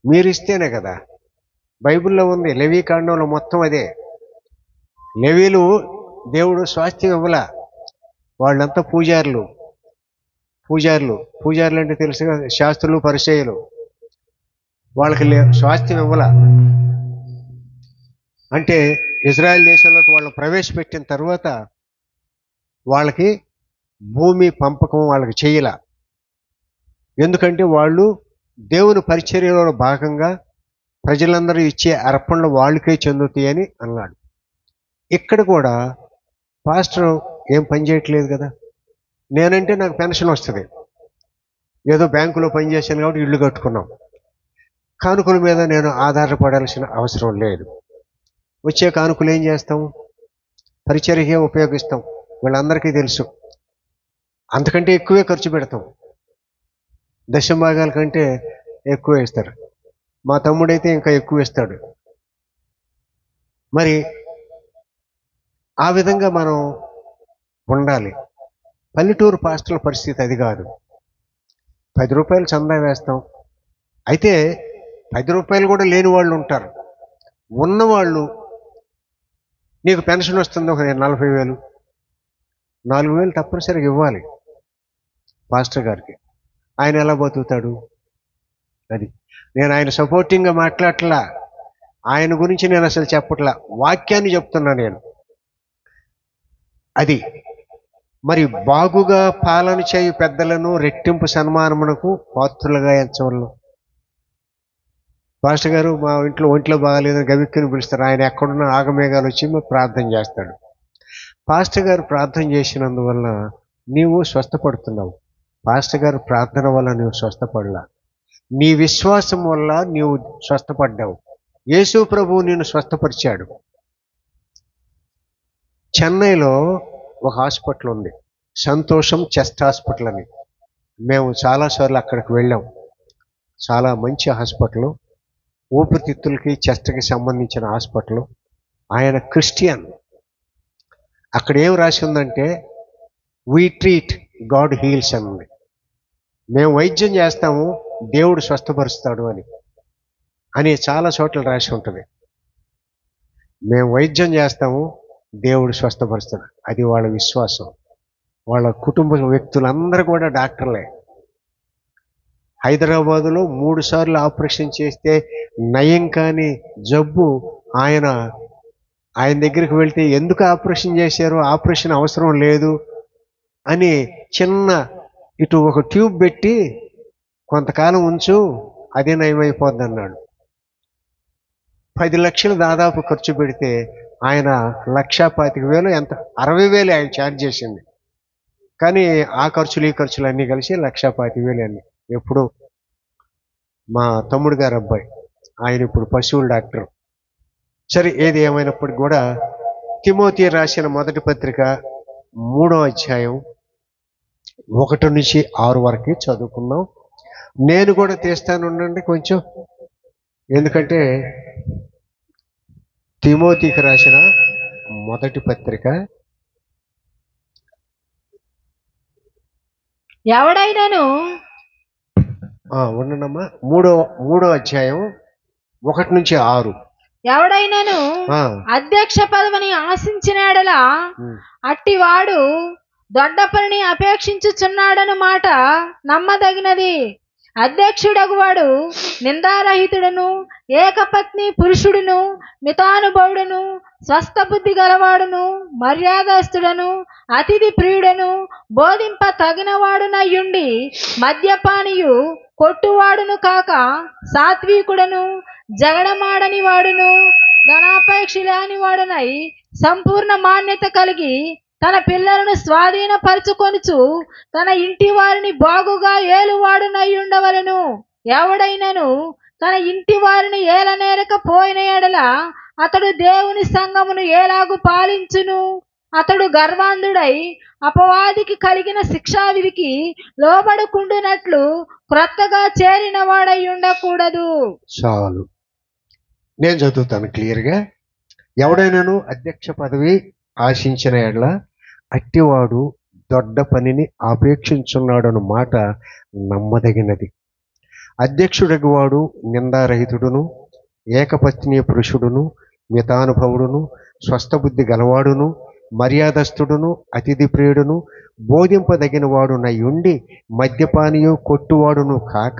మీరు ఇస్తేనే కదా. బైబిల్లో ఉంది, లేవీ కాండంలో మొత్తం అదే. లేవీలు దేవుడు స్వాస్థ్యం ఇవ్వల, వాళ్ళంతా పూజారులు. పూజారులు అంటే తెలుసుగా, శాస్త్రులు పరిచయులు. వాళ్ళకి స్వాస్థ్యం ఇవ్వల. అంటే ఇజ్రాయెల్ దేశంలోకి వాళ్ళని ప్రవేశపెట్టిన తర్వాత వాళ్ళకి భూమి పంపకం వాళ్ళకి చేయల. ఎందుకంటే వాళ్ళు దేవుని పరిచర్యలో భాగంగా ప్రజలందరూ ఇచ్చే అర్పణలు వాళ్ళకే చెందుతాయని అన్నాడు. ఇక్కడ కూడా పాస్టర్ ఏం పని చేయట్లేదు కదా, నేనంటే నాకు పెన్షన్ వస్తుంది, ఏదో బ్యాంకులో పనిచేశాను కాబట్టి ఇల్లు కట్టుకున్నాం, కానుకల మీద నేను ఆధారపడాల్సిన అవసరం లేదు. వచ్చే కానుకలు ఏం చేస్తాం? పరిచర్యకే ఉపయోగిస్తాం. వీళ్ళందరికీ తెలుసు. అంతకంటే ఎక్కువే ఖర్చు పెడతాం, దశభాగాల కంటే ఎక్కువ ఇస్తారు. మా తమ్ముడైతే ఇంకా ఎక్కువ ఇస్తాడు. మరి ఆ విధంగా మనం ఉండాలి. పల్లెటూరు పాస్టర్ల పరిస్థితి అది కాదు. 10 రూపాయలు చందా వేస్తాం. అయితే 10 రూపాయలు కూడా లేని వాళ్ళు ఉంటారు. ఉన్నవాళ్ళు, నీకు పెన్షన్ వస్తుంది ఒక 40,000, 4,000 తప్పనిసరిగా ఇవ్వాలి పాస్టర్ గారికి. ఆయన ఎలా బతుకుతాడు? అది నేను ఆయన సపోర్టింగ్గా మాట్లాడట్లా, ఆయన గురించి నేను అసలు చెప్పట్లా, వాక్యాన్ని చెప్తున్నా నేను. అది మరి బాగుగా పాలన చేయు పెద్దలను రెట్టింపు సన్మానమునకు పాత్రులుగా ఎంచవలను. పాస్టర్ గారు మా ఒంట్లో బాగాలేదని గవిక్కుని పిలుస్తారు. ఆయన ఎక్కడున్న ఆగమేఘాలు వచ్చి మాకు ప్రార్థన చేస్తాడు. పాస్టర్ గారు ప్రార్థన చేసినందువల్ల నీవు స్వస్థపడుతున్నావు. పాస్టర్ గారు ప్రార్థన వల్ల నీవు స్వస్థపడలా, నీ విశ్వాసం వల్ల నీవు స్వస్థపడ్డావు. యేసు ప్రభువు నిన్ను స్వస్థపరిచాడు. చెన్నైలో ఒక హాస్పిటల్ ఉంది, సంతోషం చెస్ట్ హాస్పిటల్ అని. మేము చాలాసార్లు అక్కడికి వెళ్ళాం. చాలా మంచి హాస్పిటల్, ఊపిరితిత్తులకి చెస్ట్కి సంబంధించిన హాస్పిటల్. ఆయన క్రిస్టియన్. అక్కడ ఏం రాసి ఉందంటే, వీ ట్రీట్ గాడ్ హీల్స్ అని ఉంది. మేము వైద్యం చేస్తాము, దేవుడు స్వస్థపరుస్తాడు అని చాలా చోట్ల రాసి ఉంటుంది. మేము వైద్యం చేస్తాము, దేవుడు స్వస్థపరుస్తాడు. అది వాళ్ళ విశ్వాసం. వాళ్ళ కుటుంబ వ్యక్తులందరూ కూడా డాక్టర్లే. హైదరాబాదులో 3 సార్లు ఆపరేషన్ చేస్తే నయం కాని జబ్బు ఆయన దగ్గరికి వెళ్తే, ఎందుకు ఆపరేషన్ చేశారు, ఆపరేషన్ అవసరం లేదు అని చిన్న ఇటు ఒక ట్యూబ్ పెట్టి కొంతకాలం ఉంచు, అదే నయమైపోద్ది అన్నాడు. 10 లక్షలు దాదాపు ఖర్చు పెడితే ఆయన 1,25,000 ఎంత 60,000 ఆయన ఛార్జ్ చేసింది. కానీ ఆ ఖర్చులు ఈ ఖర్చులు అన్నీ కలిసి 1,25,000 అన్నీ. ఎప్పుడు మా తమ్ముడు గారు అబ్బాయి, ఆయన ఇప్పుడు పశువుల డాక్టర్. సరే, ఏది ఏమైనప్పటికీ కూడా తిమోతి రాసిన మొదటి పత్రిక 3వ అధ్యాయం 1 నుంచి 6 వరకు చదువుకున్నాం. నేను కూడా తీస్తాను ఉండండి కొంచెం, ఎందుకంటే తిమోతికి రాసిన మొదటి పత్రిక ఎవడైనాను ఉండనమ్మా 3వ అధ్యాయం 1 నుంచి 6. ఎవడైనాను అధ్యక్ష పదవిని ఆశించిన ఎడల అట్టివాడు దొడ్డ పనిని అపేక్షించుచున్నాడను మాట నమ్మదగినది. అధ్యక్షుడగువాడు నిందారహితుడును, ఏకపత్ని పురుషుడును, మితానుభవుడును, స్వస్థ బుద్ధి గలవాడును, మర్యాదస్తుడను, అతిథి ప్రియుడను, బోధింప తగినవాడునయ్యుండి మద్యపానియు, కొట్టువాడును కాక సాత్వికుడను, జగడమాడని వాడును, ధనాపేక్ష లేని వాడునై సంపూర్ణ మాన్యత కలిగి తన పిల్లలను స్వాధీనపరచుకొనుచు తన ఇంటి వారిని బాగుగా ఏలువాడునై ఉండవలెను. ఎవడైనను తన ఇంటి వారిని ఏలనేరకపోయిన ఎడల అతడు దేవుని సంఘమును ఎలాగు పాలించును? అతడు గర్వాంధుడై అపవాదికి కలిగిన శిక్షావిధికి లోబడుకుండునట్లు క్రొత్తగా చేరిన వాడై ఉండకూడదు. చాలు, నేను చదువుతాను క్లియర్గా. ఎవడైనాను అధ్యక్ష పదవి ఆశించిన ఎడల అట్టివాడు దొడ్డ పనిని ఆపేక్షించున్నాడను మాట నమ్మదగినది. అధ్యక్షుడగువాడు నిందారహితుడును, ఏకపత్ని పురుషుడును, మితానుభవుడును, స్వస్థబుద్ధి గలవాడును, మర్యాదస్థుడును, అతిథి ప్రియుడును, బోధింపదగిన వాడునై ఉండి మద్యపానియు కొట్టువాడును కాక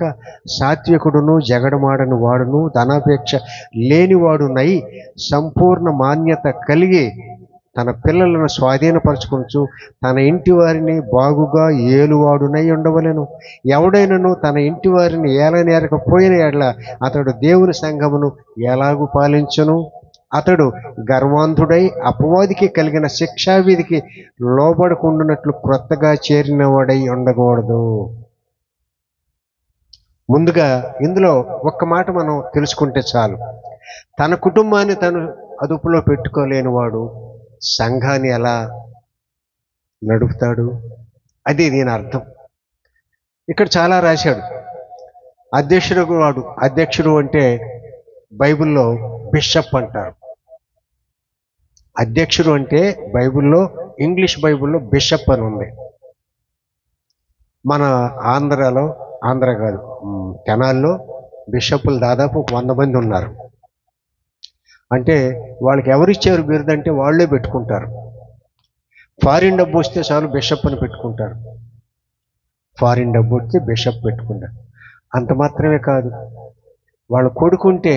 సాత్వికుడును, జగడమాడని వాడును, ధనాపేక్ష లేనివాడునై సంపూర్ణ మాన్యత కలిగి తన పిల్లలను స్వాధీనపరచుకొనుచు తన ఇంటి వారిని బాగుగా ఏలువాడునై ఉండవలెను. ఎవడైనను తన ఇంటి వారిని ఏలనేరకపోయిన ఎడల అతడు దేవుని సంఘమును ఎలాగు పాలించును? అతడు గర్వాంధుడై అపవాదికి కలిగిన శిక్షావిధికి లోబడకుండానట్లు క్రొత్తగా చేరినవాడై ఉండకూడదు. ముందుగా ఇందులో ఒక్క మాట మనం తెలుసుకుంటే చాలు. తన కుటుంబాన్ని తను అదుపులో పెట్టుకోలేనివాడు సంఘాన్ని ఎలా నడుపుతాడు? అది దీని అర్థం. ఇక్కడ చాలా రాశాడు. అధ్యక్షుడు అంటే బైబిల్లో బిషప్ అంటారు. అధ్యక్షుడు అంటే బైబిల్లో, ఇంగ్లీష్ బైబిల్లో బిషప్ అని ఉంది. మన ఆంధ్ర కాదు, తెనాల్లో బిషప్పులు దాదాపు 100 మంది ఉన్నారు. అంటే వాళ్ళకి ఎవరిచ్చారు బిరుదు అంటే వాళ్ళే పెట్టుకుంటారు. ఫారిన్ డబ్బు వస్తే చాలు బిషప్ అని పెట్టుకుంటారు. ఫారిన్ డబ్బు వస్తే బిషప్ పెట్టుకుంటారు. అంత మాత్రమే కాదు, వాళ్ళ కొడుకుంటే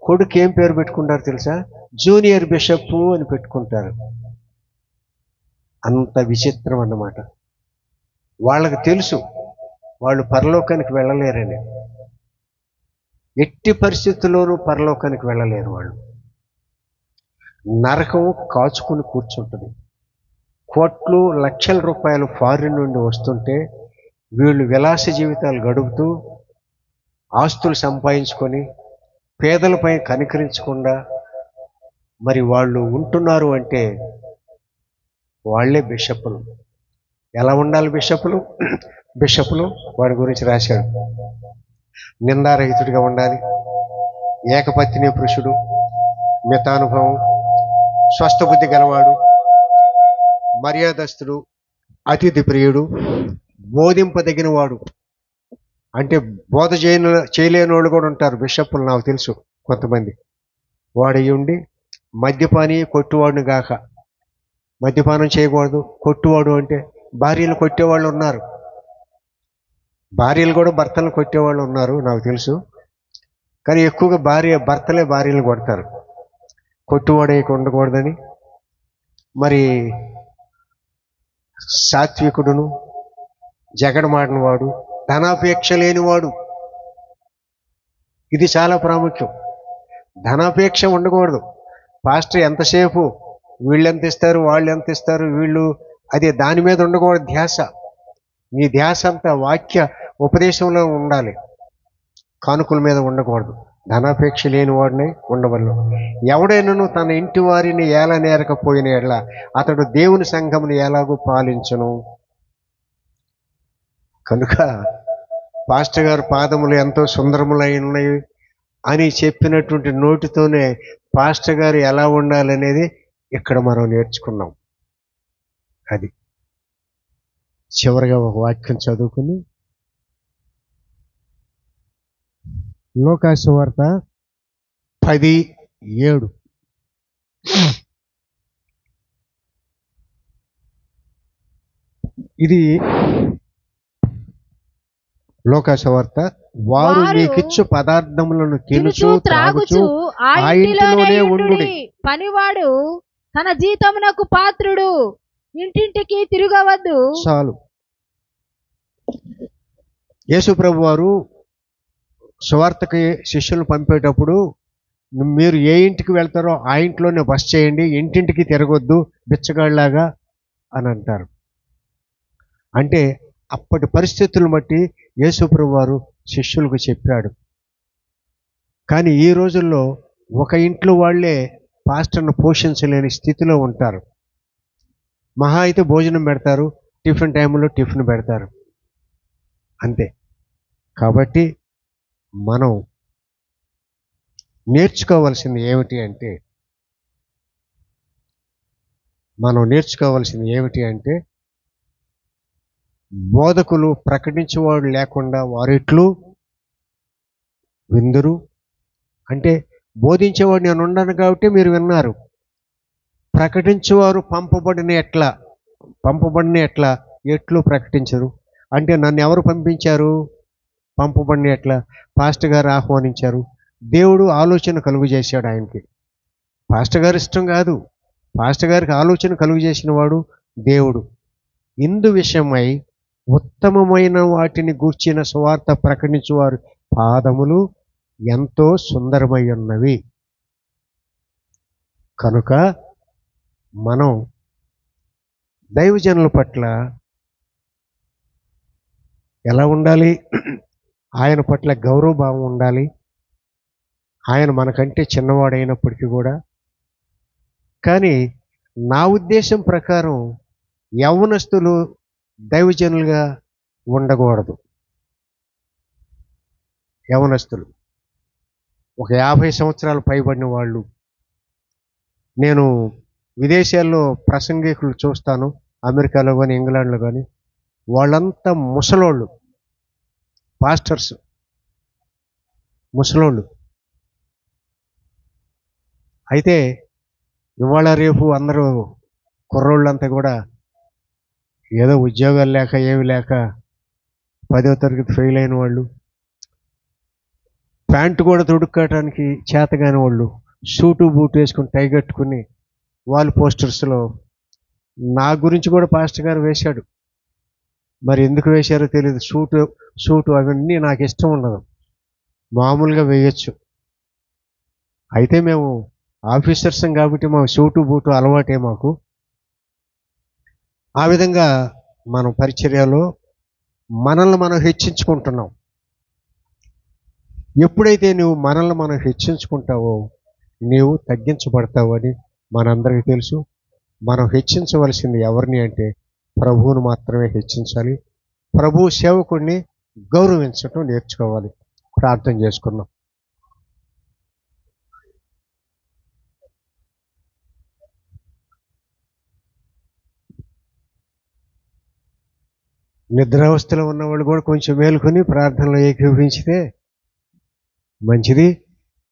కొడుకు ఏం పేరు పెట్టుకుంటారు తెలుసా? జూనియర్ బిషప్ అని పెట్టుకుంటారు. అంత విచిత్రం అన్నమాట. వాళ్ళకి తెలుసు వాళ్ళు పరలోకానికి వెళ్ళలేరని. ఎట్టి పరిస్థితుల్లోనూ పరలోకానికి వెళ్ళలేరు. వాళ్ళు నరకం కాచుకుని కూర్చుంటుంది. కోట్లు లక్షల రూపాయలు ఫారిన్ నుండి వస్తుంటే వీళ్ళు విలాస జీవితాలు గడుపుతూ ఆస్తులు సంపాదించుకొని పేదలపై కనికరించకుండా మరి వాళ్ళు ఉంటున్నారు అంటే వాళ్ళే బిషప్పులు. ఎలా ఉండాలి బిషప్పులు? వాడి గురించి రాశాడు. నిందారహితుడిగా ఉండాలి, ఏకపత్ని పురుషుడు, మితానుభవం, స్వస్థబుద్ధి గలవాడు, మర్యాదస్తుడు, అతిథి ప్రియుడు, బోధింపదగిన వాడు. అంటే బోధ చేయలేని వాళ్ళు కూడా ఉంటారు బిషప్పులు, నాకు తెలుసు కొంతమంది. వాడయి ఉండి మద్యపాని కొట్టువాడును గాక. మద్యపానం చేయకూడదు. కొట్టువాడు అంటే భార్యలు కొట్టేవాళ్ళు ఉన్నారు. భార్యలు కూడా భర్తలను కొట్టేవాళ్ళు ఉన్నారు, నాకు తెలుసు. కానీ ఎక్కువగా భర్తలే భార్యలు కొడతారు. కొట్టువాడే ఉండకూడదని. మరి సాత్వికుడును, జగడమాడినవాడు, ధనాపేక్ష లేనివాడు. ఇది చాలా ప్రాముఖ్యం. ధనాపేక్ష ఉండకూడదు. పాస్టర్ ఎంతసేపు వీళ్ళు ఎంత ఇస్తారు, వాళ్ళు ఎంత ఇస్తారు, వీళ్ళు అదే దాని మీద ఉండకూడదు ధ్యాస. నీ ధ్యాస అంతా వాక్య ఉపదేశంలో ఉండాలి, కానుకల మీద ఉండకూడదు. ధనాపేక్ష లేని వాడిని ఉండవలను. ఎవడైనాను తన ఇంటి వారిని ఏలనేరకపోయిన ఎడల అతడు దేవుని సంఘమును ఎలాగూ పాలించును. కనుక పాస్టర్ గారు పాదములు ఎంతో సుందరములై ఉన్నాయి అని చెప్పినటువంటి నోటితోనే పాస్టర్ గారు ఎలా ఉండాలనేది ఇక్కడ మనం నేర్చుకున్నాం. అది చివరిగా ఒక వాక్యం చదువుకుని లోకాసు వార్త 10:7. ఇది లోకాసు వార్త. వారు మీకిచ్చు పదార్థములను తినుచు త్రాగుచు ఆ ఇంటిలోనే ఉండుడి. పనివాడు తన జీతమునకు పాత్రుడు, ఇంటింటికి తిరగవద్దు. చాలు. యేసు ప్రభు వారు సువార్తకి శిష్యులను పంపేటప్పుడు మీరు ఏ ఇంటికి వెళ్తారో ఆ ఇంట్లోనే బస చేయండి, ఇంటింటికి తిరగొద్దు బిచ్చగాళ్ళలాగా అని అంటారు. అంటే అప్పటి పరిస్థితులను బట్టి యేసు ప్రభు వారు శిష్యులకు చెప్పాడు. కానీ ఈ రోజుల్లో ఒక ఇంట్లో వాళ్ళే పాస్టర్ను పోషించలేని స్థితిలో ఉంటారు. మహా అయితే భోజనం పెడతారు, టిఫిన్ టైంలో టిఫిన్ పెడతారు, అంతే. కాబట్టి మనం నేర్చుకోవాల్సింది ఏమిటి అంటే బోధకులు ప్రకటించేవాడు లేకుండా వారిట్లు విందురు. అంటే బోధించేవాడు నేను ఉన్నాను కాబట్టి మీరు విన్నారు. ప్రకటించేవారు పంపబడిన ఎట్లు ప్రకటించరు. అంటే నన్ను ఎవరు పంపించారు? పంపబడిన ఎట్లా? పాస్టర్ గారు ఆహ్వానించారు. దేవుడు ఆలోచన కలుగు చేశాడు ఆయనకి. పాస్టర్ గారి ఇష్టం కాదు, పాస్టర్ గారికి ఆలోచన కలుగు చేసిన వాడు దేవుడు. ఇందు విషయమై ఉత్తమమైన వాటిని గూర్చిన సువార్త ప్రకటించువారు పాదములు ఎంతో సుందరమై ఉన్నవి. కనుక మనం దైవజనుల పట్ల ఎలా ఉండాలి? ఆయన పట్ల గౌరవభావం ఉండాలి. ఆయన మనకంటే చిన్నవాడైనప్పటికీ కూడా. కానీ నా ఉద్దేశం ప్రకారం యవ్వనస్తులు దైవజనులుగా ఉండకూడదు. యవ్వనస్తులు ఒక 50 సంవత్సరాలు పైబడిన వాళ్ళు, నేను విదేశాల్లో ప్రసంగికులు చూస్తాను, అమెరికాలో కానీ ఇంగ్లాండ్లో కానీ, వాళ్ళంతా ముసలోళ్ళు, పాస్టర్స్ ముసలోళ్ళు. అయితే ఇవాళ రేపు అందరూ కుర్రోళ్ళంతా కూడా ఏదో ఉద్యోగాలు లేక ఏమి లేక 10వ తరగతి ఫెయిల్ అయిన వాళ్ళు, ప్యాంటు కూడా తొడుక్కోవటానికి చేతగాని వాళ్ళు, సూటు బూటు వేసుకుని టై కట్టుకుని వాళ్ళు పోస్టర్స్లో నా గురించి కూడా పాస్టర్ గారు వేశాడు. మరి ఎందుకు వేశారో తెలియదు. సూటు అవన్నీ నాకు ఇష్టం ఉండదు, మామూలుగా వేయచ్చు. అయితే మేము ఆఫీసర్సం కాబట్టి మాకు సూటు బూటు అలవాటే మాకు. ఆ విధంగా మనం పరిచర్యలో మనల్ని మనం హెచ్చించుకుంటున్నాం. ఎప్పుడైతే నువ్వు మనల్ని మనం హెచ్చించుకుంటావో నీవు తగ్గించబడతావు అని మనందరికీ తెలుసు. మనం హెచ్చించవలసింది ఎవరిని అంటే ప్రభువును మాత్రమే హెచ్చించాలి. ప్రభు సేవకుడిని గౌరవించటం నేర్చుకోవాలి. ప్రార్థన చేసుకున్నాం. నిద్రావస్థలో ఉన్నవాళ్ళు కూడా కొంచెం మేలుకొని ప్రార్థనలో ఏకీభవించితే మంచిది.